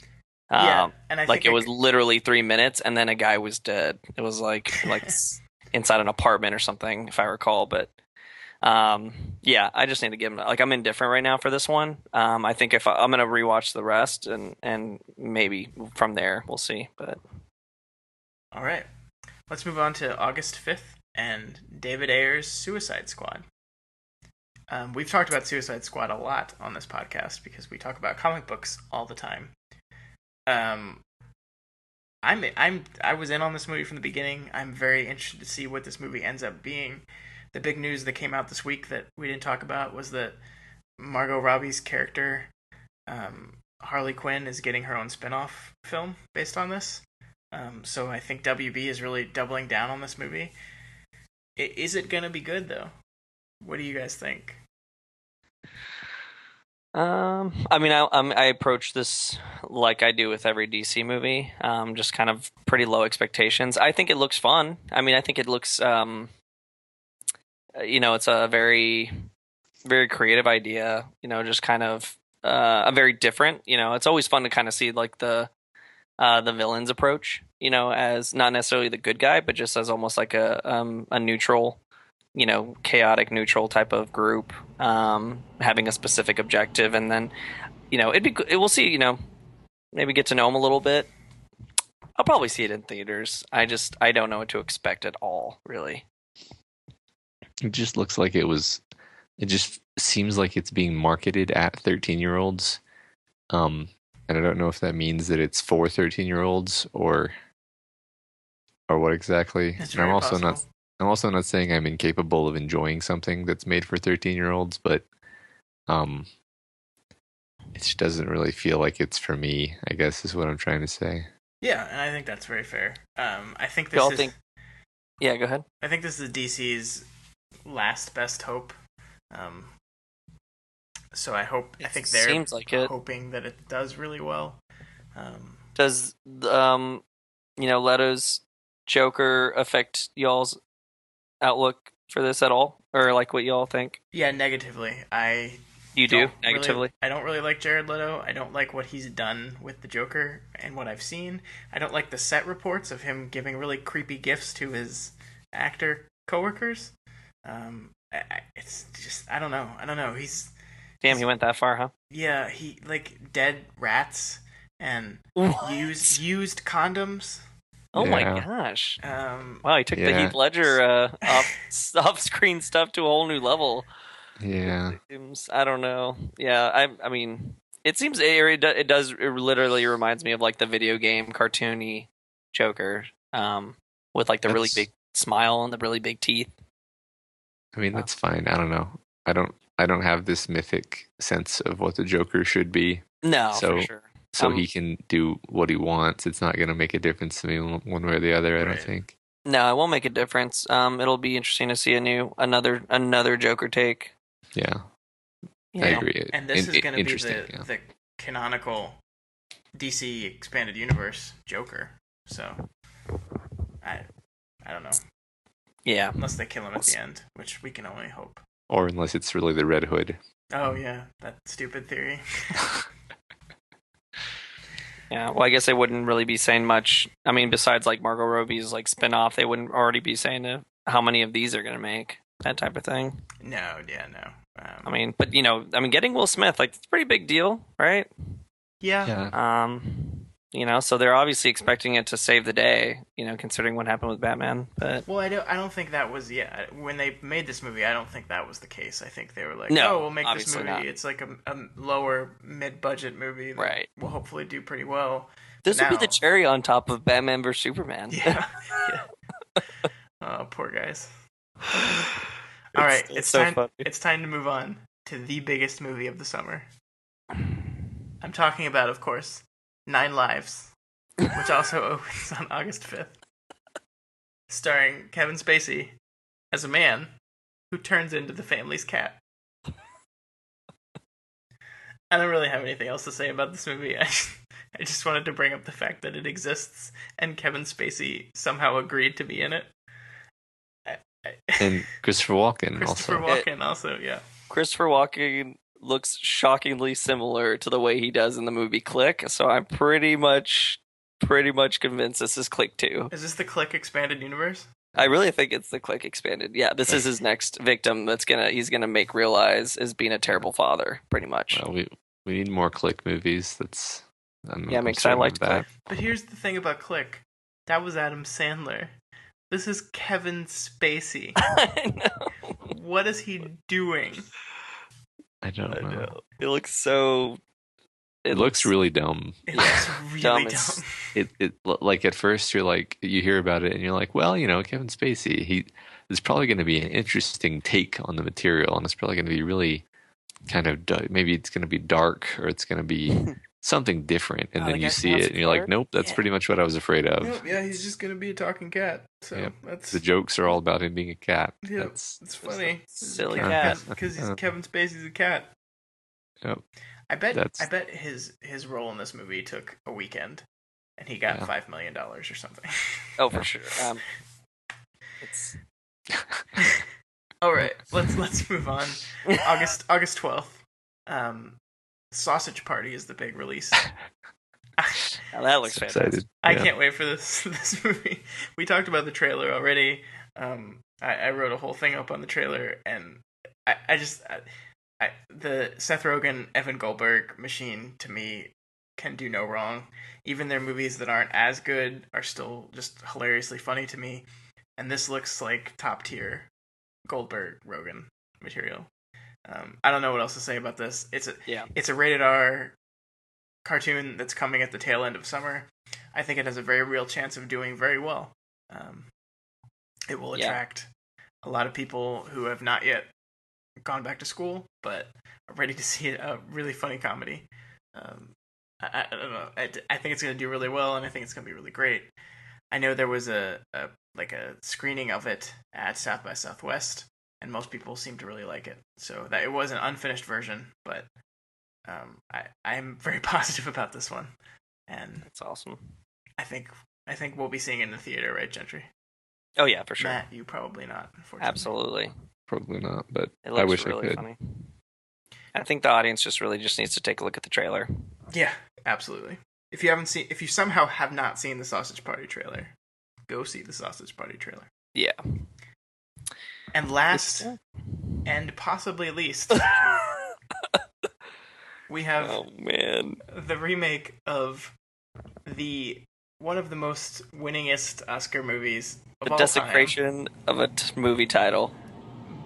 B: And I think
D: it was literally 3 minutes, and then a guy was dead. It was like inside an apartment or something, if I recall. But I just need to give him, like, I'm indifferent right now for this one. I think if I'm gonna rewatch the rest, and maybe from there we'll see. But
B: all right, let's move on to August 5th and David Ayer's Suicide Squad. We've talked about Suicide Squad a lot on this podcast because we talk about comic books all the time. I was in on this movie from the beginning. I'm very interested to see what this movie ends up being. The big news that came out this week that we didn't talk about was that Margot Robbie's character, Harley Quinn, is getting her own spin-off film based on this. So I think WB is really doubling down on this movie. Is it going to be good, though? What do you guys think?
D: I mean, I approach this like I do with every DC movie, just kind of pretty low expectations. I think it looks fun. I mean, I think it looks, it's a very, very creative idea, just kind of a very different, it's always fun to kind of see like the villain's approach, as not necessarily the good guy, but just as almost like a neutral, chaotic neutral type of group, having a specific objective, and then, we'll see, maybe get to know him a little bit. I'll probably see it in theaters. I don't know what to expect at all, really.
C: It just looks like it just seems like it's being marketed at 13-year-olds. And I don't know if that means that it's for 13-year-olds or what exactly.
B: That's
C: And I'm
B: very
C: also
B: possible.
C: I'm also not saying I'm incapable of enjoying something that's made for 13-year-olds, but it doesn't really feel like it's for me, I guess is what I'm trying to say.
B: Yeah, and I think that's very fair. I think this
D: Y'all
B: is.
D: think? Yeah, go ahead.
B: I think this is DC's last best hope. Um, so I think they're
D: seems like it.
B: hoping that it does really well.
D: Does Leto's Joker affect y'all's outlook for this at all, or like what y'all think?
B: Yeah, negatively.
D: You do negatively.
B: I don't really like Jared Leto. I don't like what he's done with the Joker and what I've seen. I don't like the set reports of him giving really creepy gifts to his actor coworkers. It's just I don't know.
D: He went that far, huh?
B: Yeah, he like dead rats and
D: What?
B: used condoms.
D: Oh my
C: Yeah.
B: gosh.
D: Wow, he took the
C: Yeah.
D: Heath Ledger off-screen stuff to a whole new level.
C: Yeah.
D: I don't know. Yeah, I mean, it seems it literally reminds me of like the video game cartoony Joker, with like the really big smile and the really big teeth.
C: I mean, that's fine. I don't know. I don't have this mythic sense of what the Joker should be.
D: No,
C: So-
D: for sure.
C: So he can do what he wants. It's not going to make a difference to me one way or the other, I don't
B: Right.
C: think.
D: No, it won't make a difference. It'll be interesting to see another Joker take.
C: Yeah,
D: You
C: I
D: know.
C: agree.
B: And this is going to be
C: Interesting, yeah.
B: the canonical DC expanded universe Joker. So I don't know.
D: Yeah.
B: Unless they kill him at the end, which we can only hope.
C: Or unless it's really the Red Hood.
B: Oh yeah, that stupid theory.
D: Yeah, well, I guess they wouldn't really be saying much. I mean, besides like Margot Robbie's like spin-off, they wouldn't already be saying how many of these they're going to make, that type of thing.
B: No, yeah, no.
D: I mean, but getting Will Smith, like, it's a pretty big deal, right?
B: Yeah.
D: So they're obviously expecting it to save the day, considering what happened with Batman. But
B: Well, I don't think that was when they made this movie. I don't think that was the case. I think they were like,
D: No,
B: "Oh, we'll make this
D: obviously
B: movie.
D: not.
B: It's like a lower mid-budget movie that
D: Right.
B: will hopefully do pretty well."
D: this would be the
B: Now-
D: cherry on top of Batman vs Superman.
B: Yeah. Oh, poor guys. All right, it's
D: so
B: time.
D: funny.
B: It's time to move on to the biggest movie of the summer. I'm talking about, of course, 9 Lives, which also opens on August 5th, starring Kevin Spacey as a man who turns into the family's cat. I don't really have anything else to say about this movie. I just wanted to bring up the fact that it exists and Kevin Spacey somehow agreed to be in it.
C: And Christopher Walken
B: Christopher
C: also.
B: Walken also, yeah.
D: Christopher Walken looks shockingly similar to the way he does in the movie Click, so I'm pretty much convinced this is Click 2.
B: Is this the Click expanded universe?
D: I really think it's the Click expanded. Yeah, this is his next victim he's gonna make realize is being a terrible father, pretty much.
C: Well, we need more Click movies. I'm
D: because I
C: certain
D: liked
C: of that.
D: Click.
B: But here's the thing about Click. That was Adam Sandler. This is Kevin Spacey.
D: I know.
B: What is he doing?
C: I don't know.
D: It looks so.
C: It looks really dumb.
B: It
D: Yeah.
B: looks really
D: Dumb
B: dumb.
D: as-
C: It like at first you're like you hear about it and you're like, well, Kevin Spacey, he is probably going to be an interesting take on the material, and it's probably going to be really kind of maybe it's going to be dark or it's going to be something different, and
B: Oh,
C: then
B: the
C: you
B: guy
C: see
B: from House
C: it
B: of
C: and you're like,
B: Cards?
C: nope, that's
B: Yeah.
C: pretty much what I was afraid of.
B: Nope, yeah, he's just gonna be a talking cat. So
C: Yep.
B: that's
C: The jokes are all about him being a cat.
B: yeah,
C: That's
B: it's funny.
D: silly
C: cat.
B: because Kevin Spacey's a cat.
C: Yep.
B: I bet
C: That's-
B: his role in this movie took a weekend, and he got
C: Yeah.
B: $5 million or something.
D: Oh, for sure. It's
B: All right, let's move on. August 12th. Sausage Party is the big release.
D: now that looks
C: So
D: fantastic.
C: excited.
B: I
C: Yeah.
B: can't wait for this movie. We talked about the trailer already. I wrote a whole thing up on the trailer, and the Seth Rogen, Evan Goldberg machine to me can do no wrong. Even their movies that aren't as good are still just hilariously funny to me. And this looks like top tier Goldberg Rogen material. I don't know what else to say about this. It's a rated R cartoon that's coming at the tail end of summer. I think it has a very real chance of doing very well. It will attract a lot of people who have not yet gone back to school, but are ready to see a really funny comedy. I don't know. I think it's going to do really well, and I think it's going to be really great. I know there was a screening of it at South by Southwest, and most people seem to really like it. So that it was an unfinished version, but I'm very positive about this one, and
D: That's awesome.
B: I think we'll be seeing it in the theater, right, Gentry?
D: Oh yeah, for sure.
B: Matt, you probably not, unfortunately.
D: Absolutely.
C: Probably not, but
D: It looks
C: I wish
D: really
C: I could.
D: funny. I think the audience just needs to take a look at the trailer.
B: Yeah, absolutely. If you somehow have not seen the Sausage Party trailer, go see the Sausage Party trailer.
D: Yeah.
B: And last, and possibly least, we have the remake of one of the most winningest Oscar movies of all time.
D: The desecration of a movie title.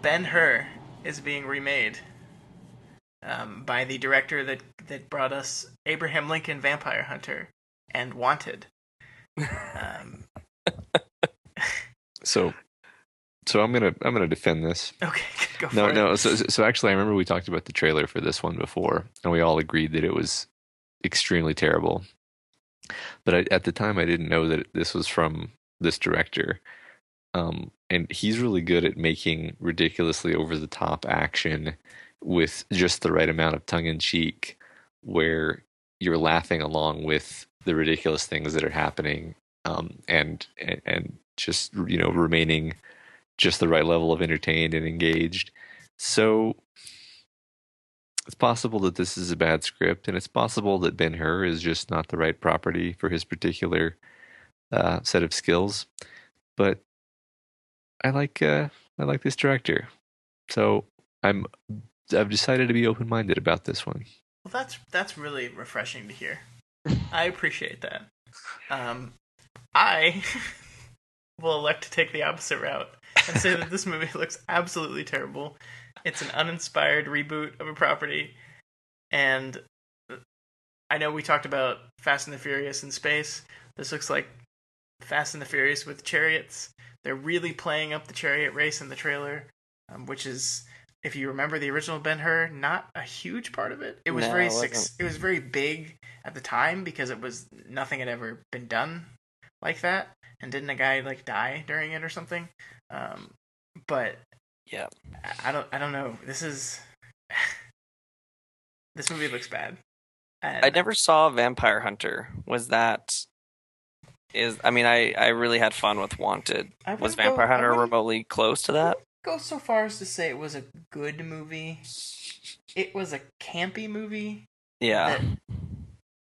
B: Ben-Hur is being remade by the director that brought us Abraham Lincoln Vampire Hunter and Wanted.
C: So I'm gonna defend this.
B: Okay, go for it.
C: No. So actually, I remember we talked about the trailer for this one before, and we all agreed that it was extremely terrible. But at the time, I didn't know that this was from this director. And he's really good at making ridiculously over-the-top action with just the right amount of tongue-in-cheek, where you're laughing along with the ridiculous things that are happening, and just remaining just the right level of entertained and engaged. So it's possible that this is a bad script, and it's possible that Ben-Hur is just not the right property for his particular set of skills. But I like this director, so I've decided to be open-minded about this one.
B: Well, that's really refreshing to hear. I appreciate that. I will elect to take the opposite route and say that this movie looks absolutely terrible. It's an uninspired reboot of a property, and I know we talked about Fast and the Furious in space. This looks like Fast and the Furious with chariots. They're really playing up the chariot race in the trailer, which is, if you remember the original Ben-Hur, not a huge part of it. It was it was very big at the time because nothing had ever been done like that, and didn't a guy die during it or something? But
D: yeah,
B: I don't know. This movie looks bad. And
D: I never saw Vampire Hunter. I really had fun with Wanted. Was Vampire Hunter remotely close to that?
B: Go so far as to say it was a good movie. It was a campy movie.
D: Yeah.
B: That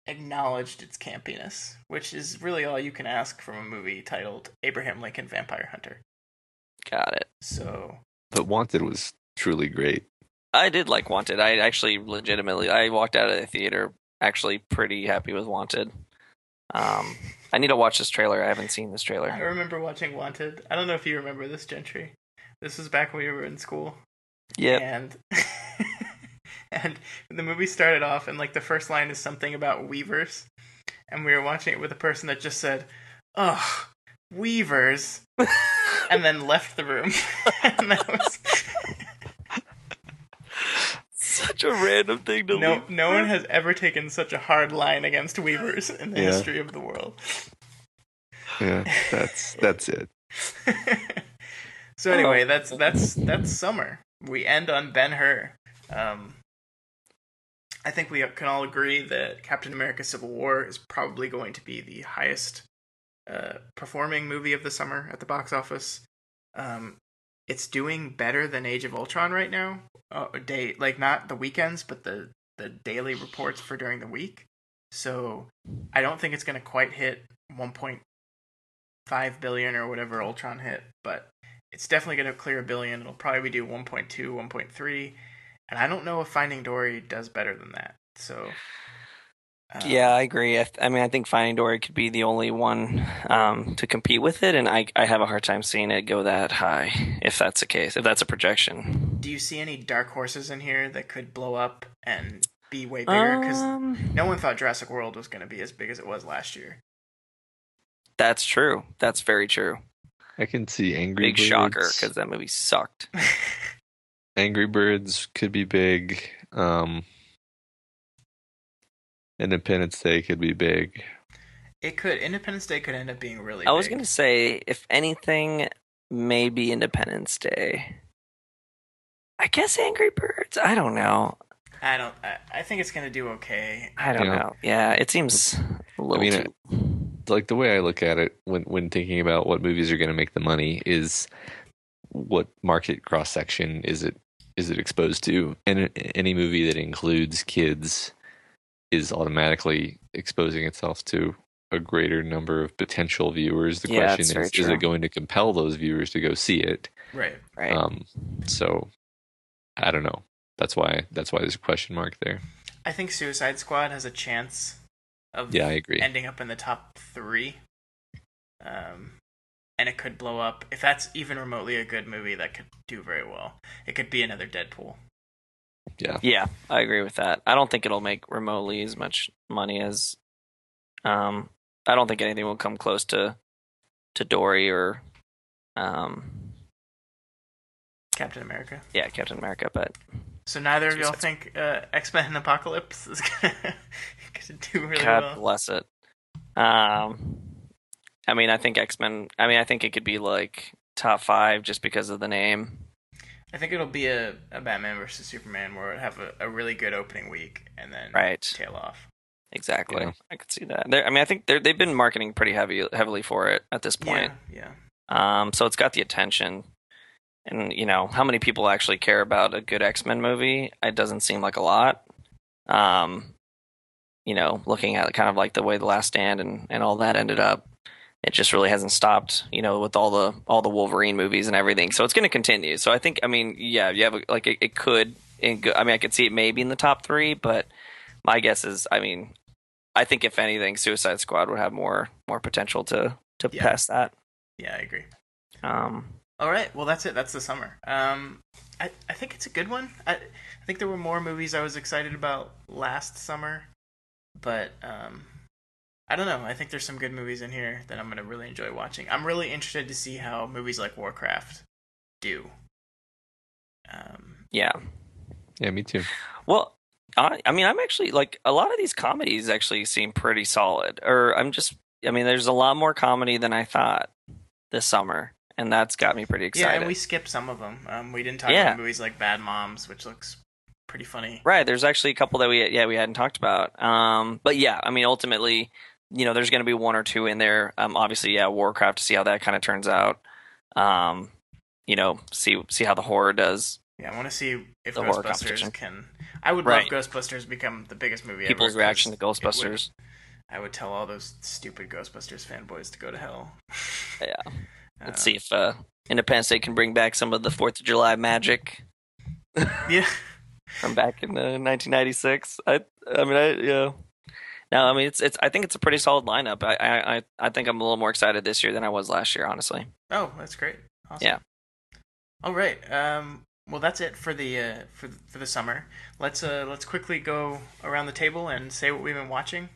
B: acknowledged its campiness, which is really all you can ask from a movie titled Abraham Lincoln Vampire Hunter.
D: Got it.
B: So,
C: but Wanted was truly great.
D: I did like Wanted. I actually I walked out of the theater actually pretty happy with Wanted. I need to watch this trailer. I haven't seen this trailer.
B: I remember watching Wanted. I don't know if you remember this, Gentry. This was back when we were in school.
D: Yeah.
B: And the movie started off, and the first line is something about weavers, and we were watching it with a person that just said, "Ugh, weavers," and then left the room. And that was
D: such a random thing to leave.
B: No one has ever taken such a hard line against weavers in the history of the world.
C: Yeah, that's it.
B: So anyway, that's summer. We end on Ben-Hur. I think we can all agree that Captain America: Civil War is probably going to be the highest performing movie of the summer at the box office. It's doing better than Age of Ultron right now. Not the weekends, but the daily reports for during the week. So I don't think it's going to quite hit 1.5 billion or whatever Ultron hit, but it's definitely going to clear 1 billion. It'll probably do 1.2, 1.3, and I don't know if Finding Dory does better than that. So
D: yeah, I agree. I think Finding Dory could be the only one to compete with it, and I have a hard time seeing it go that high, if that's the case, if that's a projection.
B: Do you see any dark horses in here that could blow up and be way bigger? Because no one thought Jurassic World was going to be as big as it was last year.
D: That's true. That's very true.
C: I can see Angry Birds.
D: Big shocker, because that movie sucked.
C: Angry Birds could be big. Independence Day could be big.
B: It could. Independence Day could end up being really
D: I was
B: big.
D: gonna say, if anything, maybe Independence Day. I guess Angry Birds. I don't know.
B: I think it's gonna do okay.
D: I don't
C: Yeah.
D: know. Yeah, it seems a little
C: I mean,
D: too.
C: Like the way I look at it when thinking about what movies are going to make the money is what market cross section is it exposed to, and any movie that includes kids is automatically exposing itself to a greater number of potential viewers. The
D: Yeah,
C: question
D: that's very
C: is
D: true.
C: it going to compel those viewers to go see it?
B: Right.
D: Right.
C: So I don't know. That's why there's a question mark there.
B: I think Suicide Squad has a chance of
C: Yeah, I agree.
B: ending up in the top 3. And it could blow up. If that's even remotely a good movie, that could do very well. It could be another Deadpool.
C: Yeah.
D: Yeah, I agree with that. I don't think it'll make remotely as much money as. I don't think anything will come close to Dory or.
B: Captain America.
D: Yeah, Captain America, but
B: So neither of y'all
D: Suicide
B: think X-Men Apocalypse is gonna do really
D: God
B: well?
D: bless it. I mean, I think X-Men. I mean, I think it could be like top 5 just because of the name.
B: I think it'll be a Batman versus Superman where it have a really good opening week and then
D: Right.
B: tail off.
D: Exactly.
C: Yeah.
D: I could see that. I mean, I think they've been marketing pretty heavily for it at this point.
B: Yeah.
D: So it's got the attention. And, how many people actually care about a good X-Men movie? It doesn't seem like a lot. Looking at kind of like the way The Last Stand and all that ended up, it just really hasn't stopped, with all the Wolverine movies and everything. So it's going to continue. So I think, yeah, you have it could. I could see it maybe in the top 3, but my guess is, I think if anything, Suicide Squad would have more potential to
B: Yeah.
D: pass that.
B: Yeah, I agree.
D: Um,
B: All right, well that's it. That's the summer. I think it's a good one. I think there were more movies I was excited about last summer, but I don't know. I think there's some good movies in here that I'm gonna really enjoy watching. I'm really interested to see how movies like Warcraft do.
D: yeah.
C: Yeah, me too.
D: Well, I'm actually like a lot of these comedies actually seem pretty solid. There's a lot more comedy than I thought this summer, and that's got me pretty excited.
B: Yeah, and we skipped some of them. We didn't talk
D: Yeah.
B: about movies like Bad Moms, which looks pretty funny.
D: Right, there's actually a couple that we hadn't talked about. But yeah, ultimately, there's going to be 1 or 2 in there. Obviously, yeah, Warcraft to see how that kind of turns out. See how the horror does.
B: Yeah, I want to see if
D: The horror
B: Ghostbusters
D: competition.
B: can. I would
D: Right.
B: love Ghostbusters to become the biggest movie
D: People's
B: ever.
D: reaction to
B: 'Cause
D: Ghostbusters.
B: I would tell all those stupid Ghostbusters fanboys to go to hell.
D: Yeah. Let's see if Independence Day can bring back some of the 4th of July magic
B: Yeah.
D: from back in 1996. Yeah. No, it's I think it's a pretty solid lineup. I think I'm a little more excited this year than I was last year, honestly.
B: Oh, that's great. Awesome.
D: Yeah.
B: All right. Well, that's it for the for the summer. Let's quickly go around the table and say what we've been watching,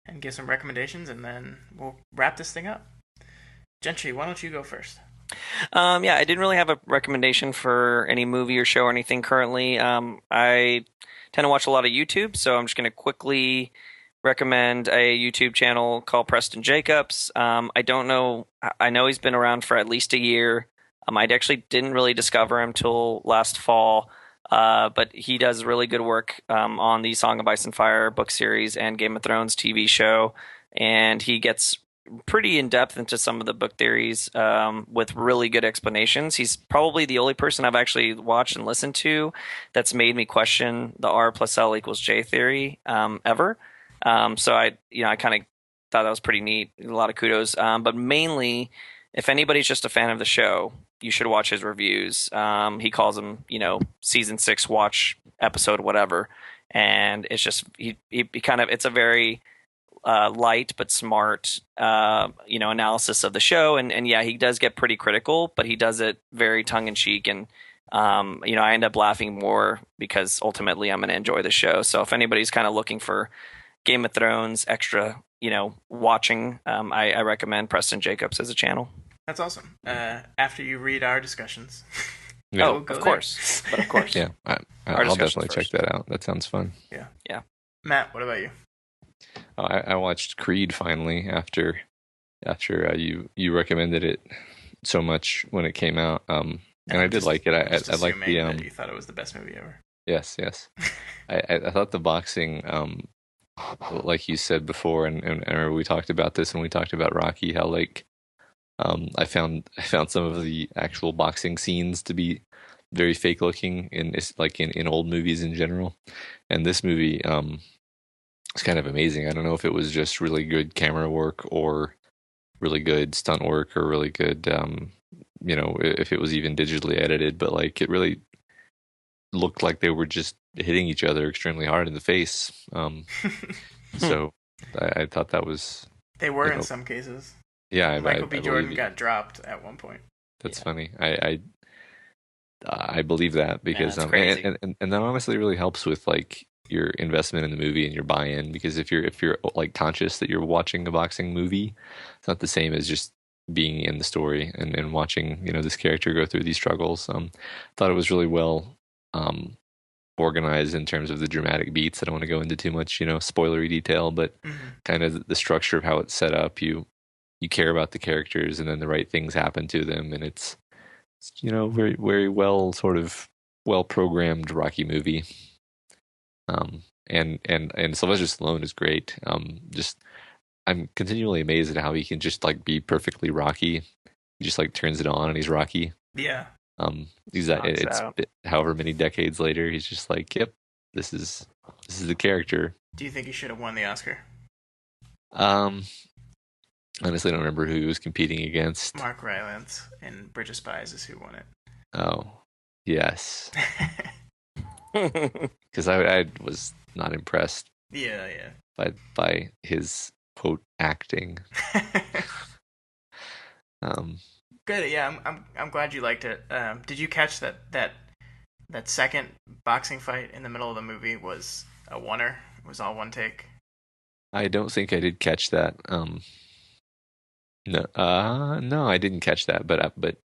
B: and give some recommendations, and then we'll wrap this thing up. Gentry, why don't you go first?
D: Yeah, I didn't really have a recommendation for any movie or show or anything currently. I tend to watch a lot of YouTube, so I'm just going to quickly recommend a YouTube channel called Preston Jacobs. I don't know. I know he's been around for at least a year. I actually didn't really discover him till last fall, but he does really good work on the Song of Ice and Fire book series and Game of Thrones TV show, and he gets pretty in depth into some of the book theories with really good explanations. He's probably the only person I've actually watched and listened to that's made me question the R plus L equals J theory ever. So I kind of thought that was pretty neat. A lot of kudos. But mainly, if anybody's just a fan of the show, you should watch his reviews. He calls them, season 6 watch episode, whatever. And it's just, he kind of, it's a very light but smart, analysis of the show. And yeah, he does get pretty critical, but he does it very tongue in cheek. And, I end up laughing more because ultimately I'm going to enjoy the show. So if anybody's kind of looking for Game of Thrones extra, watching, I recommend Preston Jacobs as a channel.
B: That's awesome. After you read our discussions.
C: Yeah.
D: Oh, of course. But of course.
C: Yeah,
D: Our
C: I'll
D: discussion
C: definitely check
D: first.
C: that out. That sounds fun.
B: Matt, what about you?
C: I watched Creed finally after you recommended it so much when it came out. And I did like it.
B: Just
C: I like
B: assuming that you thought it was the best movie ever.
C: yes. I thought the boxing, like you said before, and I remember we talked about this when we talked about Rocky, how like I found some of the actual boxing scenes to be very fake looking in old movies in general, and this movie is kind of amazing. I don't know if it was just really good camera work or really good stunt work or really good if it was even digitally edited, but like it really looked like they were just hitting each other extremely hard in the face. So I thought that was
B: They were in some cases.
C: yeah.
B: Michael B.
C: I
B: Jordan got dropped at one point.
C: That's funny. I believe that because
D: that's crazy.
C: and that honestly really helps with like your investment in the movie and your buy-in, because if you're like conscious that you're watching a boxing movie, it's not the same as just being in the story and watching this character go through these struggles. Thought it was really well organized in terms of the dramatic beats. I don't want to go into too much spoilery detail, but kind of the structure of how it's set up. You care about the characters, and then the right things happen to them, and it's very very well well programmed Rocky movie. And Sylvester Stallone is great. Just I'm continually amazed at how he can just like be perfectly Rocky. He just like turns it on and he's Rocky.
B: Yeah.
C: It's however many decades later, he's just like, yep, this is the character.
B: Do you think he should have won the Oscar?
C: Honestly, I don't remember who he was competing against.
B: Mark Rylance in Bridge of Spies is who won it.
C: Oh, yes. Because I was not impressed.
B: Yeah.
C: By his quote acting.
B: Good. Yeah, I'm glad you liked it. Did you catch that second boxing fight in the middle of the movie was a oneer? It was all one take.
C: I don't think I did catch that. No, I didn't catch that. But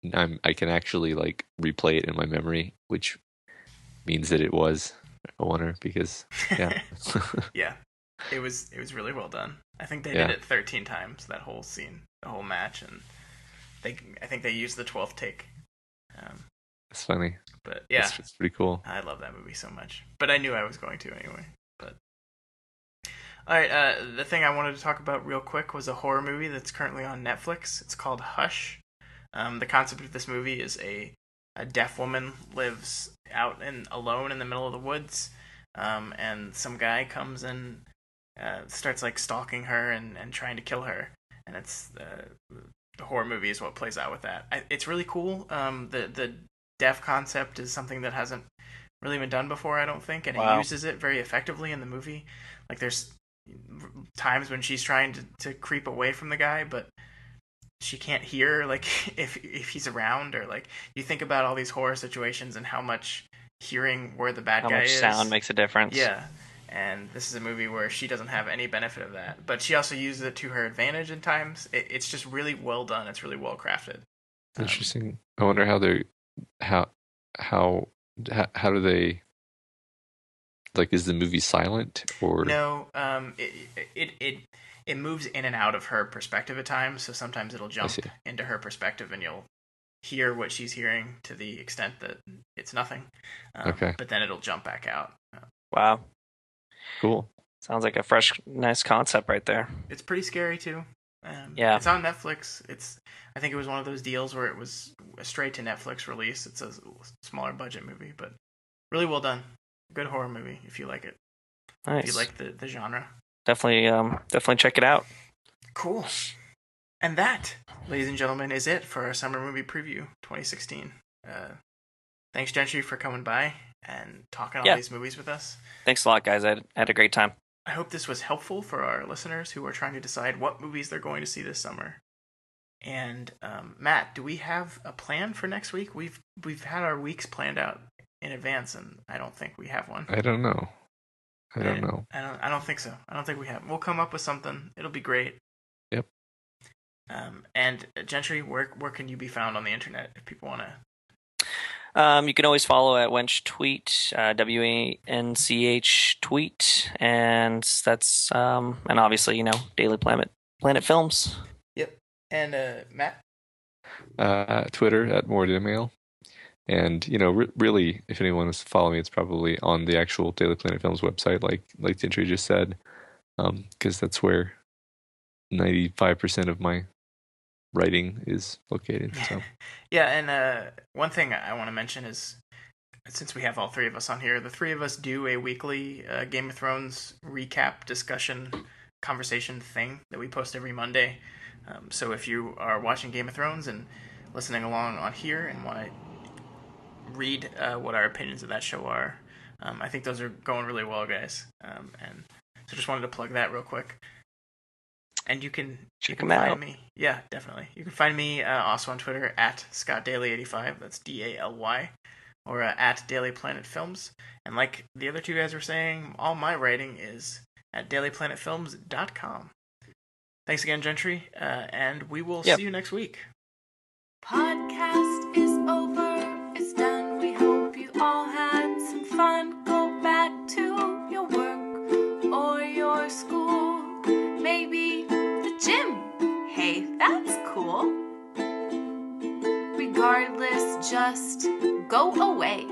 C: I can actually like replay it in my memory, which means that it was a oneer because yeah.
B: Yeah, it was really well done. I think they did it 13 times, that whole scene, the whole match, and I think they used the 12th take.
C: That's funny.
B: But yeah,
C: it's pretty cool.
B: I love that movie so much. But I knew I was going to anyway. But all right, the thing I wanted to talk about real quick was a horror movie that's currently on Netflix. It's called Hush. The concept of this movie is a deaf woman lives out alone in the middle of the woods, and some guy comes and starts like stalking her and trying to kill her, and it's the horror movie is what plays out with that. It's really cool. The deaf concept is something that hasn't really been done before, I don't think, and it uses it very effectively in the movie. Like there's times when she's trying to creep away from the guy, but she can't hear like if he's around, or like you think about all these horror situations and how much hearing where the bad guy is.
D: How much sound makes a difference.
B: Yeah. And this is a movie where she doesn't have any benefit of that, but she also uses it to her advantage in times. It's just really well done. It's really well crafted.
C: Interesting. I wonder how do they, like, is the movie silent or
B: no? It moves in and out of her perspective at times. So sometimes it'll jump into her perspective, and you'll hear what she's hearing to the extent that it's nothing.
C: Okay.
B: But then it'll jump back out.
D: Wow.
C: Cool.
D: Sounds like a fresh, nice concept right there.
B: It's pretty scary too.
D: Yeah.
B: It's on Netflix. I think it was one of those deals where it was a straight to Netflix release. It's a smaller budget movie, but really well done. Good horror movie if you like it.
D: Nice.
B: If you like the genre.
D: Definitely check it out.
B: Cool. And that, ladies and gentlemen, is it for our summer movie preview 2016. Thanks, Gentry, for coming by and talking all these movies with us.
D: Thanks a lot, guys. I had a great time.
B: I hope this was helpful for our listeners who are trying to decide what movies they're going to see this summer. And Matt, do we have a plan for next week? We've had our weeks planned out in advance, and I don't think we have one.
C: I don't know. I
B: don't think so. I don't think we have. We'll come up with something. It'll be great.
C: Yep.
B: And Gentry, where can you be found on the internet if people want to?
D: You can always follow at Wench Tweet, WANCH Tweet, and that's and obviously Daily Planet Films.
B: Yep. And Matt?
C: Twitter at @MoreDemail. And really, if anyone wants to follow me, it's probably on the actual Daily Planet Films website, like Gentry just said, because that's where 95% of my writing is located. So
B: yeah, and one thing I want to mention is, since we have all three of us on here, the three of us do a weekly Game of Thrones recap discussion conversation thing that we post every Monday. So if you are watching Game of Thrones and listening along on here and want to read what our opinions of that show are, I think those are going really well, guys. And so just wanted to plug that real quick. And you can find me. Yeah, definitely. You can find me also on Twitter at ScottDaly85. That's DALY. Or at Daly Planet Films. And like the other two guys were saying, all my writing is at dailyplanetfilms.com. Thanks again, Gentry. And we will see you next week.
A: Podcast is over. It's done. We hope you all had some fun. Go back to your work or your school. Maybe the gym. Hey, that's cool. Regardless, just go away.